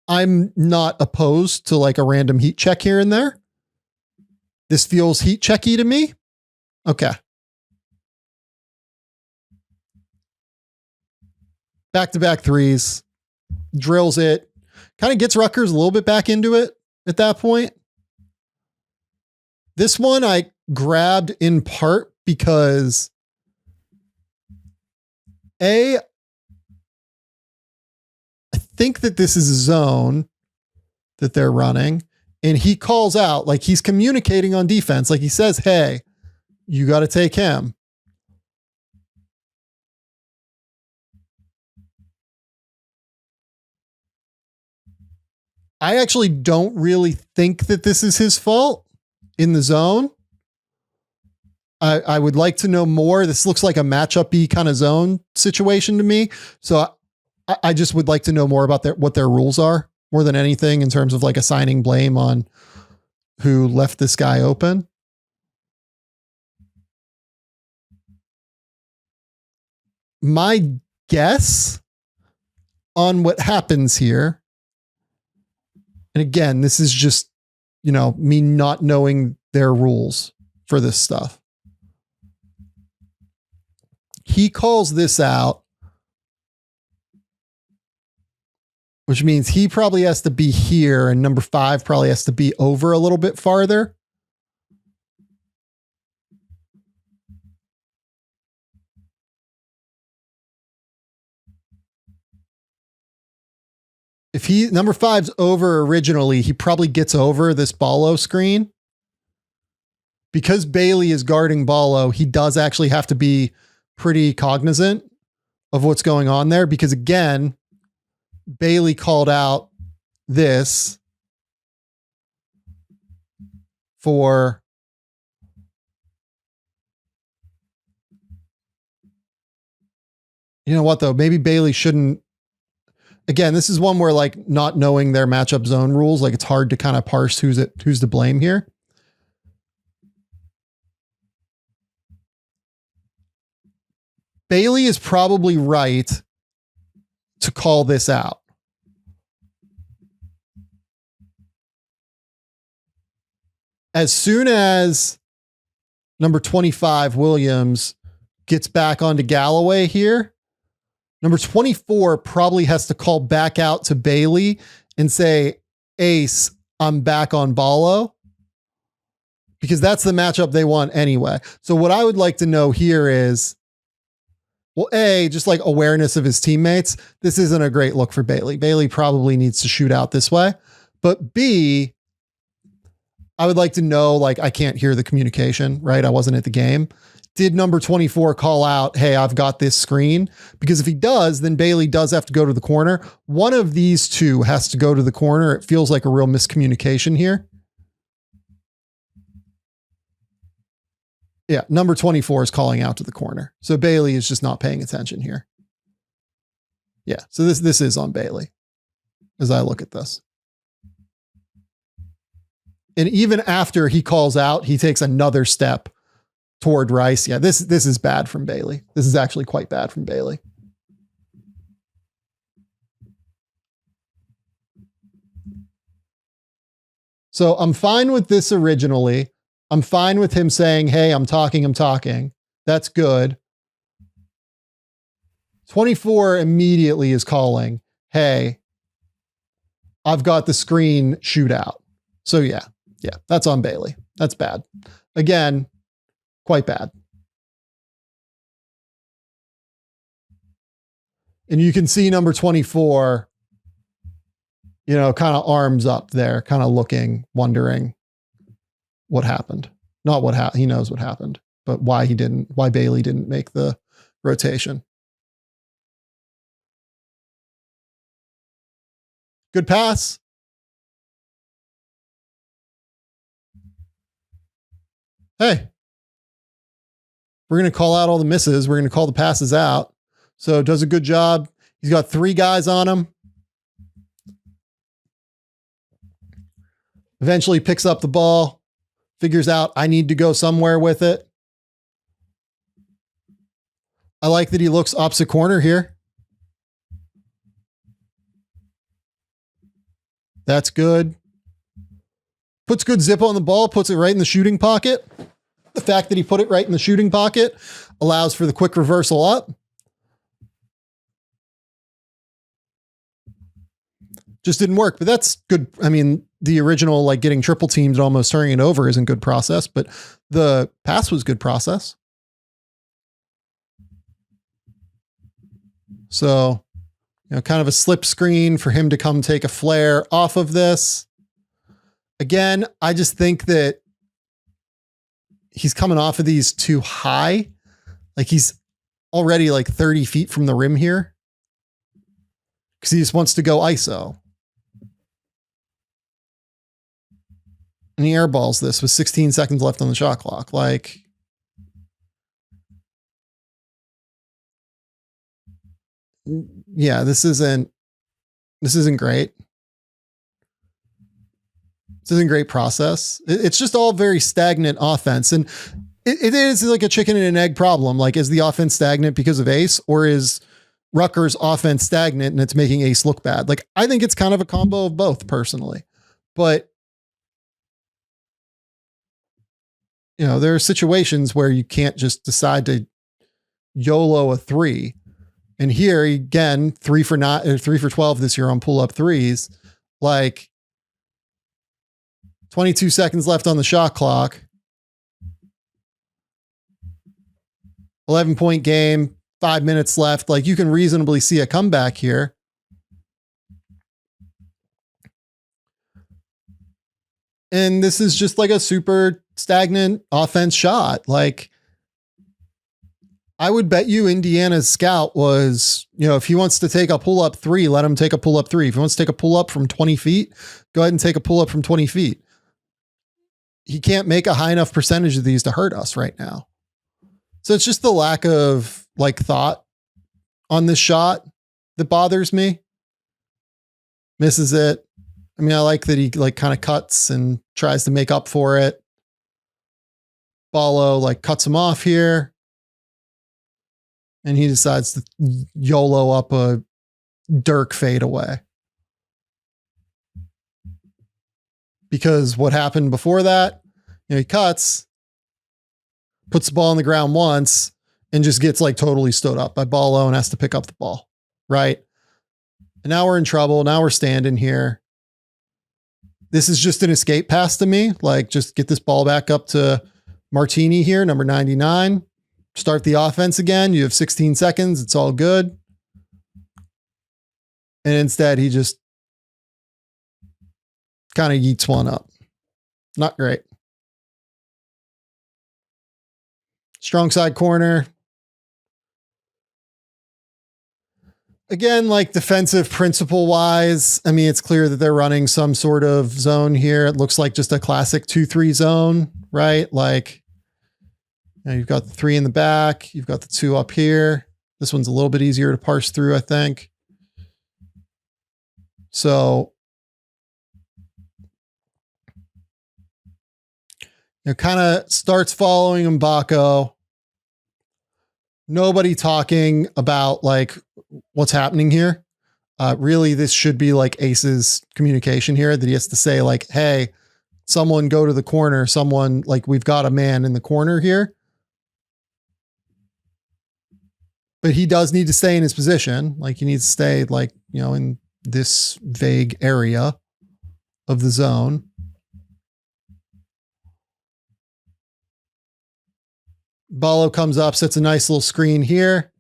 I'm not opposed to like a random heat check here and there. This feels heat checky to me. Okay. Back-to-back threes. Drills it. Kind of gets Rutgers a little bit back into it at that point. This one I grabbed in part because I think that this is a zone that they're running and he calls out like he's communicating on defense. Like he says, hey, you got to take him. I actually don't really think that this is his fault in the zone. I would like to know more. This looks like a matchup-y kind of zone situation to me. So I just would like to know more about what their rules are more than anything in terms of like assigning blame on who left this guy open. My guess on what happens here, and again, this is just, you know, me not knowing their rules for this stuff. He calls this out, which means he probably has to be here and number 5 probably has to be over a little bit farther. If number 5's over originally, he probably gets over this Ballo screen. Because Bailey is guarding Ballo, he does actually have to be pretty cognizant of what's going on there because again, Bailey called out this for you know what though? Maybe Bailey shouldn't. Again, this is one where like not knowing their matchup zone rules, like it's hard to kind of parse who's to blame here. Bailey is probably right to call this out. As soon as number 25, Williams, gets back onto Galloway here, number 24 probably has to call back out to Bailey and say, Ace, I'm back on Ballo, because that's the matchup they want anyway. So what I would like to know here is, well, A, just like awareness of his teammates. This isn't a great look for Bailey. Bailey probably needs to shoot out this way. But B, I would like to know, like, I can't hear the communication, right? I wasn't at the game. Did number 24 call out, hey, I've got this screen? Because if he does, then Bailey does have to go to the corner. One of these two has to go to the corner. It feels like a real miscommunication here. Yeah, number 24 is calling out to the corner. So Bailey is just not paying attention here. Yeah, so this is on Bailey as I look at this. And even after he calls out, he takes another step toward Rice. Yeah, this is bad from Bailey. This is actually quite bad from Bailey. So I'm fine with this originally. I'm fine with him saying, hey, I'm talking. That's good. 24 immediately is calling, hey, I've got the screen shootout. So yeah, that's on Bailey. That's bad. Again, quite bad. And you can see number 24, kind of arms up there, kind of looking, wondering what happened. Not what happened. He knows what happened, but why Bailey didn't make the rotation. Good pass. Hey, we're going to call out all the misses. We're going to call the passes out. So does a good job. He's got 3 guys on him. Eventually picks up the ball, figures out I need to go somewhere with it. I like that he looks opposite corner here. That's good. Puts good zip on the ball, puts it right in the shooting pocket. The fact that he put it right in the shooting pocket allows for the quick reversal up. Just didn't work, but that's good. I mean, the original, like getting triple teamed and almost turning it over isn't good process, but the pass was good process. So, kind of a slip screen for him to come take a flare off of this. Again, I just think that he's coming off of these too high. Like he's already like 30 feet from the rim here because he just wants to go ISO. And he airballs this with 16 seconds left on the shot clock. Like, yeah, this isn't great. This isn't great process. It's just all very stagnant offense. And it is like a chicken and an egg problem. Like, is the offense stagnant because of Ace, or is Rutgers offense stagnant and it's making Ace look bad? Like, I think it's kind of a combo of both personally, but there are situations where you can't just decide to YOLO a 3. And here again, 3 for 12 this year on pull-up threes. Like 22 seconds left on the shot clock. 11-point game, 5 minutes left. Like you can reasonably see a comeback here. And this is just like a super stagnant offense shot. Like, I would bet you Indiana's scout was, if he wants to take a pull-up 3, let him take a pull-up 3. If he wants to take a pull-up from 20 feet, go ahead and take a pull-up from 20 feet. he can't make a high enough percentage of these to hurt us right now. So it's just the lack of like thought on this shot that bothers me. Misses it. I mean, I like that he like kind of cuts and tries to make up for it. Ballo like cuts him off here. And he decides to YOLO up a Dirk fadeaway. Because what happened before that, he cuts, puts the ball on the ground once, and just gets like totally stood up by Ballo and has to pick up the ball. Right? And now we're in trouble. Now we're standing here. This is just an escape pass to me. Like, just get this ball back up to Martini here, number 99. Start the offense again. You have 16 seconds. It's all good. And instead, he just kind of yeets one up. Not great. Strong side corner. Again, like defensive principle wise, I mean, it's clear that they're running some sort of zone here. It looks like just a classic 2-3 zone, right? Like, you've got the 3 in the back. You've got the 2 up here. This one's a little bit easier to parse through, I think. So, kind of starts following Mbako. Nobody talking about like what's happening here. Really, this should be like Ace's communication here, that he has to say like, hey, someone go to the corner. Someone, like, we've got a man in the corner here. But he does need to stay in his position. Like, he needs to stay like, in this vague area of the zone. Ballo comes up, sets a nice little screen here.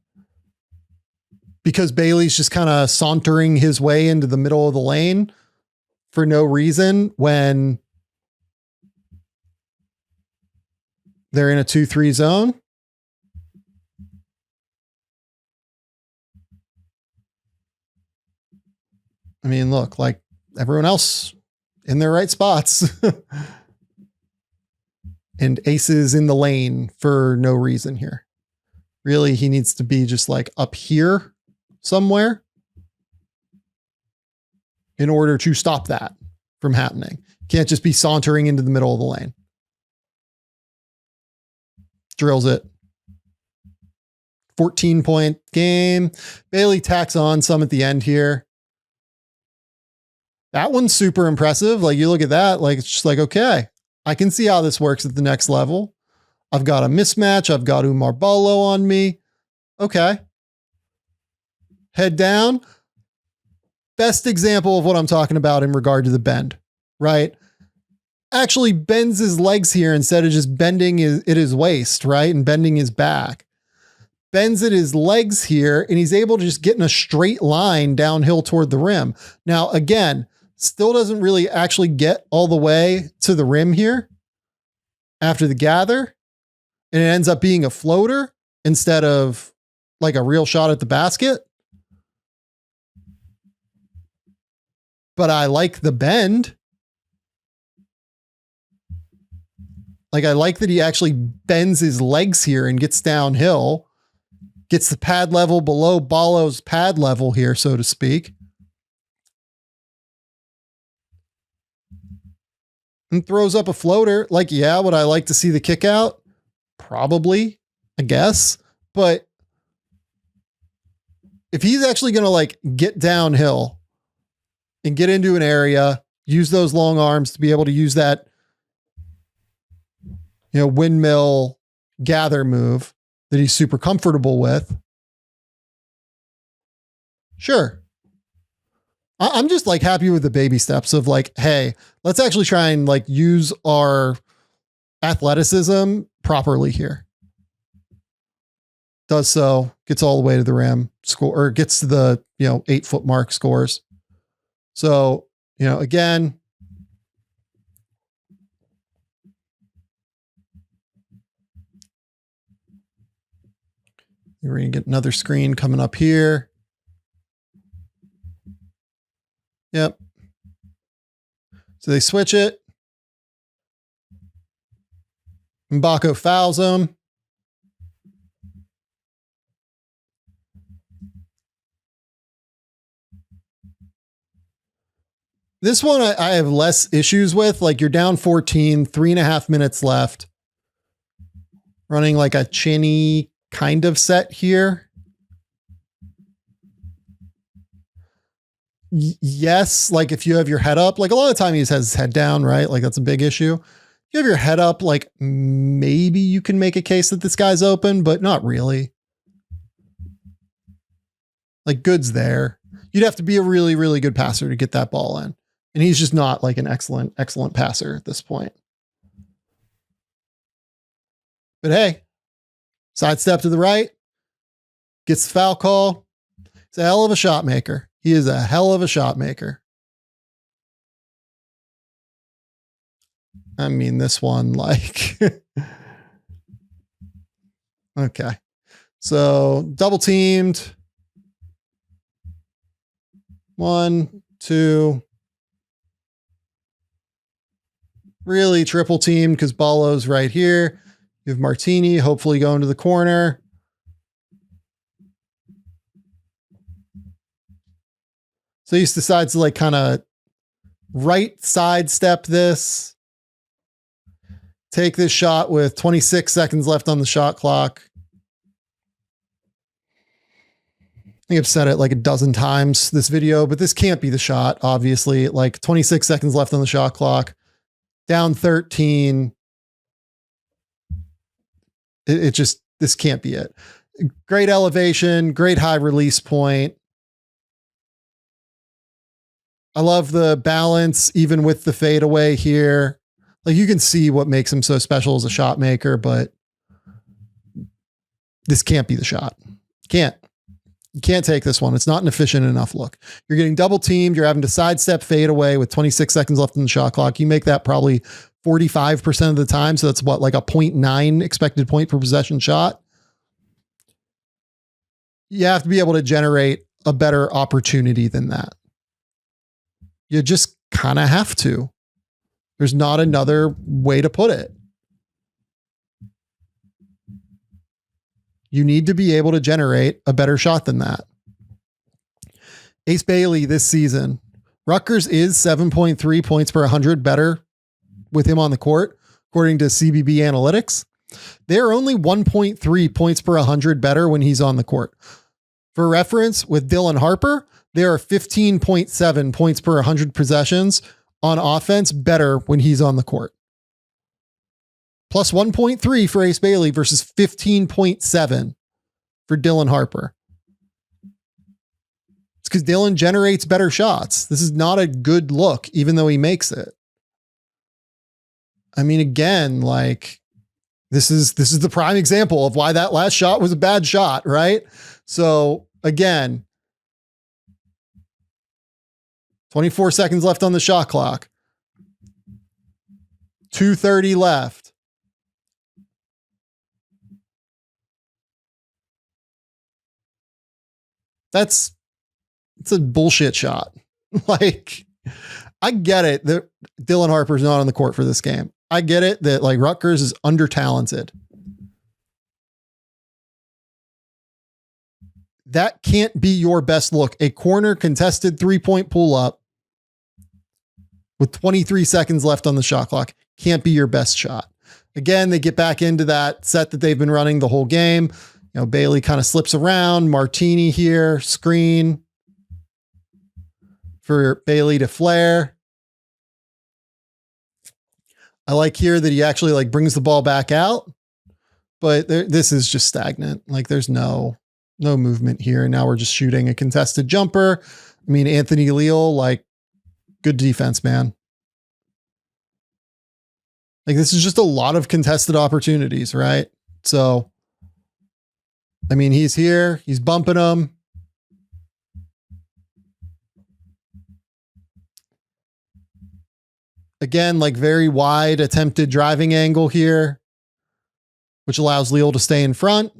Because Bailey's just kind of sauntering his way into the middle of the lane for no reason when they're in a 2-3 zone. I mean, look, like everyone else in their right spots. And Ace is in the lane for no reason here. Really, he needs to be just like up here somewhere in order to stop that from happening. Can't just be sauntering into the middle of the lane. Drills it. 14-point game. Bailey tacks on some at the end here. That one's super impressive. Like, you look at that, like, it's just like, okay, I can see how this works at the next level. I've got a mismatch. I've got Umar Ballo on me. Okay. Head down. Best example of what I'm talking about in regard to the bend, right? Actually bends his legs here instead of just bending at his waist, right? And bending his back. Bends at his legs here, and he's able to just get in a straight line downhill toward the rim. Now, again, still doesn't really actually get all the way to the rim here after the gather. And it ends up being a floater instead of like a real shot at the basket. But I like the bend. Like, I like that he actually bends his legs here and gets downhill. Gets the pad level below Ballo's pad level here, so to speak. And throws up a floater. Like, yeah, would I like to see the kick out? Probably, I guess. But if he's actually going to like get downhill and get into an area, use those long arms to be able to use that, windmill gather move that he's super comfortable with. Sure. I'm just like happy with the baby steps of like, hey, let's actually try and like use our athleticism properly here. Does so, gets all the way to the rim, score, or gets to the 8-foot mark, scores. So, again, we're going to get another screen coming up here. Yep. So they switch it. Mbako fouls him. This one I have less issues with. Like, you're down 14, 3.5 minutes left. Running like a chinny kind of set here. Yes, like if you have your head up, like a lot of the time he has his head down, right? Like that's a big issue. If you have your head up, like maybe you can make a case that this guy's open, but not really. Like good's there. You'd have to be a really, really good passer to get that ball in. And he's just not like an excellent passer at this point. But hey, sidestep to the right, gets the foul call. He's a hell of a shot maker. He is a hell of a shot maker. I mean, this one, like, okay. So double teamed. 1, 2. Really triple teamed because Ballo's right here. You have Martini hopefully going to the corner. So he decides to like kind of right sidestep this. Take this shot with 26 seconds left on the shot clock. I think I've said it like a dozen times this video, but this can't be the shot, obviously. Like 26 seconds left on the shot clock. Down 13. It just, this can't be it. Great elevation, great high release point. I love the balance, even with the fadeaway here. Like you can see what makes him so special as a shot maker, but this can't be the shot. You can't take this one. It's not an efficient enough look. You're getting double teamed. You're having to sidestep fadeaway with 26 seconds left in the shot clock. You make that probably 45% of the time. So that's what, like a 0.9 expected point per possession shot. You have to be able to generate a better opportunity than that. You just kind of have to. There's not another way to put it. You need to be able to generate a better shot than that. Ace Bailey this season, Rutgers is 7.3 points per 100 better with him on the court, according to CBB Analytics. They're only 1.3 points per 100 better when he's on the court. For reference, with Dylan Harper, there are 15.7 points per 100 possessions on offense better when he's on the court. Plus 1.3 for Ace Bailey versus 15.7 for Dylan Harper. It's because Dylan generates better shots. This is not a good look, even though he makes it. I mean, again, like this is the prime example of why that last shot was a bad shot, right? So again, 24 seconds left on the shot clock. 2:30 left. It's a bullshit shot. Like, I get it that Dylan Harper's not on the court for this game. I get it that like Rutgers is under talented. That can't be your best look. A corner contested 3-point pull up with 23 seconds left on the shot clock can't be your best shot. Again, they get back into that set that they've been running the whole game. You know, Bailey kind of slips around. Martini here, screen for Bailey to flare. I like here that he actually like brings the ball back out, but this is just stagnant. Like there's no movement here. Now we're just shooting a contested jumper. I mean, Anthony Leal, like good defense, man. Like this is just a lot of contested opportunities, right? So, I mean, he's here, he's bumping them. Again, like very wide attempted driving angle here, which allows Leal to stay in front.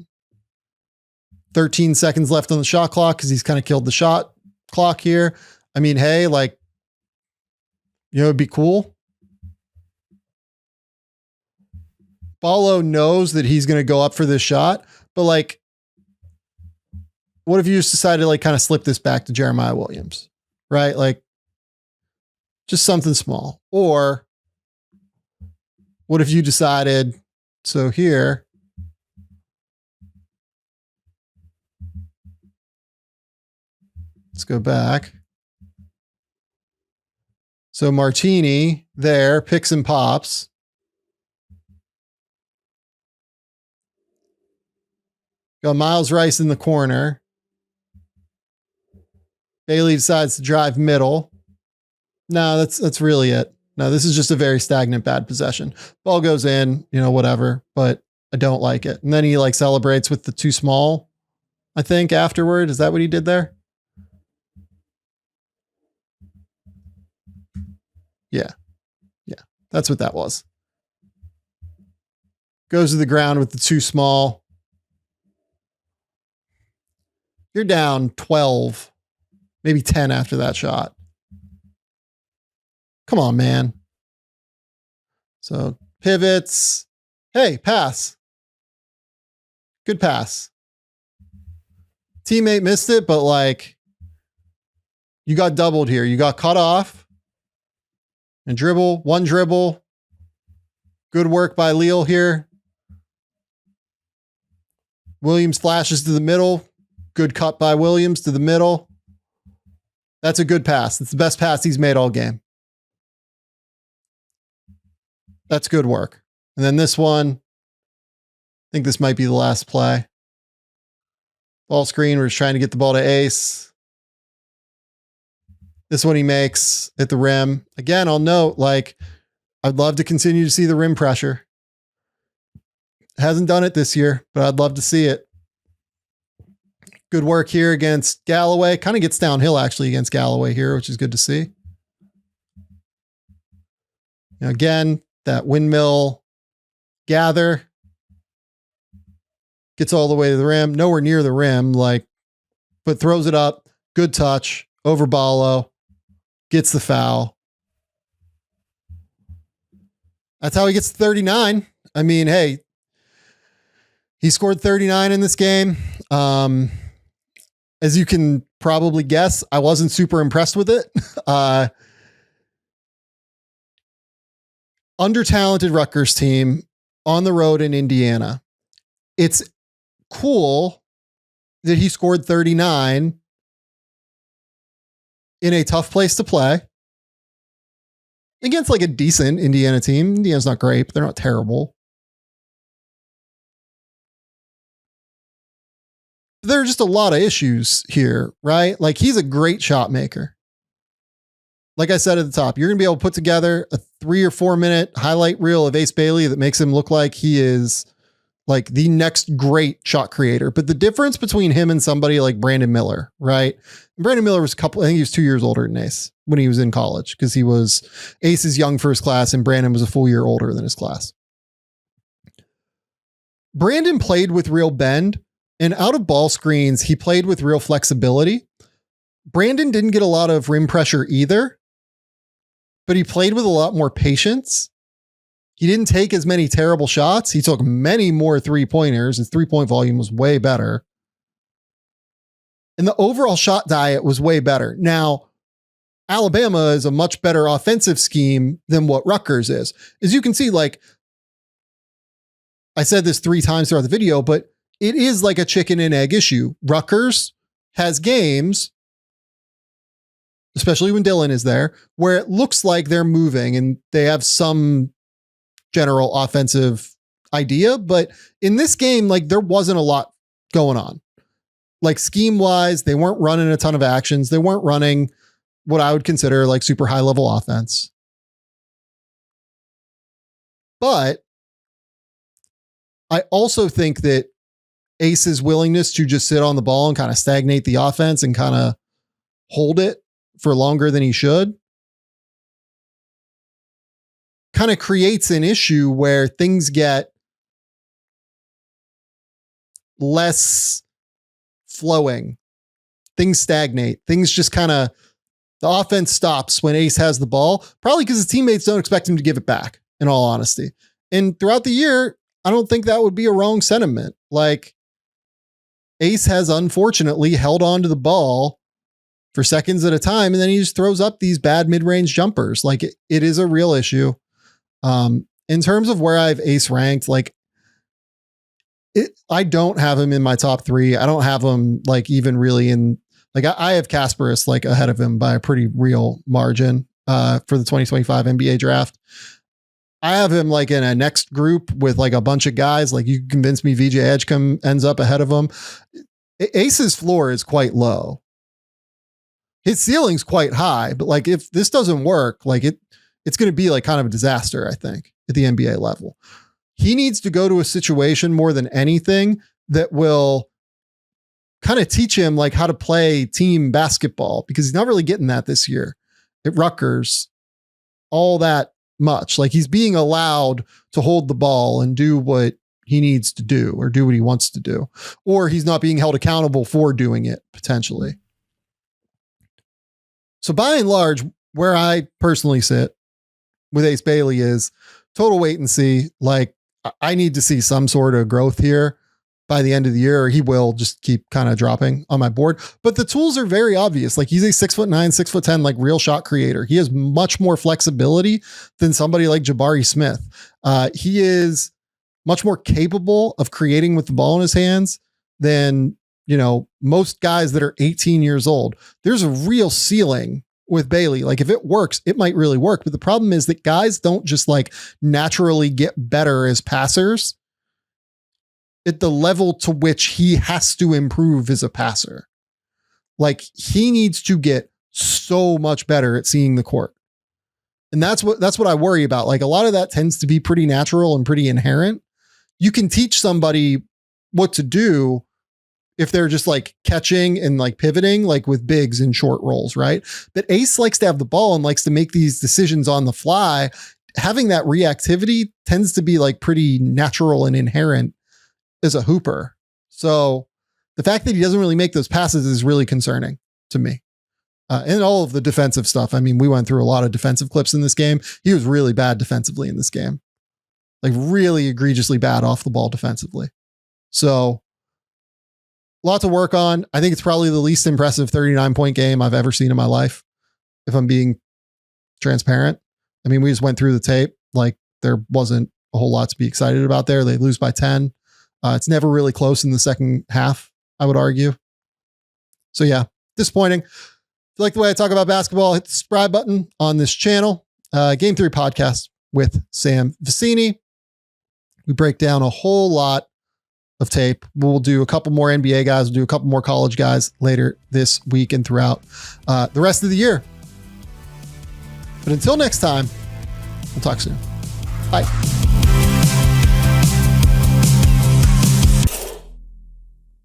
13 seconds left on the shot clock because he's kind of killed the shot clock here. I mean, hey, like, you know, it'd be cool. Ballo knows that he's going to go up for this shot, but like, what if you just decided to like kind of slip this back to Jeremiah Williams, right? Like just something small. Or what if you decided, so here, let's go back. So Martini there, picks and pops. Got Miles Rice in the corner. Bailey decides to drive middle. No, that's really it. No, this is just a very stagnant bad possession. Ball goes in, whatever, but I don't like it. And then he like celebrates with the too small, I think, afterward. Is that what he did there? Yeah. Yeah. That's what that was. Goes to the ground with the too small. You're down 12, maybe 10 after that shot. Come on, man. So pivots. Hey, pass. Good pass. Teammate missed it, but like you got doubled here. You got cut off and one dribble. Good work by Leal here. Williams flashes to the middle. Good cut by Williams to the middle. That's a good pass. It's the best pass he's made all game. That's good work. And then this one, I think this might be the last play. Ball screen, we're just trying to get the ball to Ace. This one he makes at the rim. Again, I'll note, like, I'd love to continue to see the rim pressure. Hasn't done it this year, but I'd love to see it. Good work here against Galloway. Kind of gets downhill actually against Galloway here, which is good to see. Now again, that windmill gather gets all the way to the rim, nowhere near the rim, but throws it up. Good touch over Ballo, gets the foul. That's how he gets to 39. I mean, hey, he scored 39 in this game. As you can probably guess, I wasn't super impressed with it. Under-talented Rutgers team on the road in Indiana. It's cool that he scored 39 in a tough place to play against like a decent Indiana team. Indiana's not great, but they're not terrible. There are just a lot of issues here, right? Like he's a great shot maker. Like I said at the top, you're going to be able to put together a 3 or 4 minute highlight reel of Ace Bailey that makes him look like he is like the next great shot creator. But the difference between him and somebody like Brandon Miller, right? Brandon Miller was I think he was 2 years older than Ace when he was in college because he was Ace's young first class and Brandon was a full year older than his class. Brandon played with real bend. And out of ball screens, he played with real flexibility. Brandon didn't get a lot of rim pressure either, but he played with a lot more patience. He didn't take as many terrible shots. He took many more 3-pointers. His 3-point volume was way better. And the overall shot diet was way better. Now, Alabama is a much better offensive scheme than what Rutgers is. As you can see, like I said this 3 times throughout the video, but it is like a chicken and egg issue. Rutgers has games, especially when Dylan is there, where it looks like they're moving and they have some general offensive idea. But in this game, like there wasn't a lot going on. Like scheme wise, they weren't running a ton of actions. They weren't running what I would consider like super high level offense. But I also think that Ace's willingness to just sit on the ball and kind of stagnate the offense and kind of hold it for longer than he should kind of creates an issue where things get less flowing. Things stagnate. Things just kind of, the offense stops when Ace has the ball, probably because his teammates don't expect him to give it back, in all honesty. And throughout the year, I don't think that would be a wrong sentiment. Like, Ace has unfortunately held on to the ball for seconds at a time, and then he just throws up these bad mid-range jumpers. Like, it is a real issue. In terms of where I have Ace ranked, like, I don't have him in my top 3. I don't have him like even really in, like, I have Kasparis like ahead of him by a pretty real margin for the 2025 NBA draft. I have him like in a next group with like a bunch of guys. Like, you convince me VJ Edgecombe ends up ahead of him. Ace's floor is quite low. His ceiling's quite high, but like, if this doesn't work, like it's going to be like kind of a disaster, I think, at the NBA level. He needs to go to a situation more than anything that will kind of teach him like how to play team basketball, because he's not really getting that this year at Rutgers all that much. Like, he's being allowed to hold the ball and do what he needs to do or do what he wants to do, or he's not being held accountable for doing it potentially. So by and large, where I personally sit with Ace Bailey is total wait and see. Like, I need to see some sort of growth here by the end of the year, or he will just keep kind of dropping on my board. But the tools are very obvious. Like, he's a 6'9", 6'10", like real shot creator. He has much more flexibility than somebody like Jabari Smith. He is much more capable of creating with the ball in his hands than, you know, most guys that are 18 years old. There's a real ceiling with Bailey. Like, if it works, it might really work. But the problem is that guys don't just like naturally get better as passers at the level to which he has to improve as a passer. Like, he needs to get so much better at seeing the court. And that's what I worry about. Like, a lot of that tends to be pretty natural and pretty inherent. You can teach somebody what to do if they're just like catching and like pivoting, like with bigs and short rolls, right? But Ace likes to have the ball and likes to make these decisions on the fly. Having that reactivity tends to be like pretty natural and inherent as a hooper. So the fact that he doesn't really make those passes is really concerning to me. And all of the defensive stuff. I mean, we went through a lot of defensive clips in this game. He was really bad defensively in this game, like really egregiously bad off the ball defensively. So lot to work on. I think it's probably the least impressive 39-point game I've ever seen in my life, if I'm being transparent. I mean, we just went through the tape. Like, there wasn't a whole lot to be excited about there. They lose by 10. It's never really close in the second half, I would argue. So yeah, disappointing. If you like the way I talk about basketball, hit the subscribe button on this channel. Game 3 podcast with Sam Vecenie. We break down a whole lot of tape. We'll do a couple more NBA guys. We'll do a couple more college guys later this week and throughout the rest of the year. But until next time, we'll talk soon. Bye.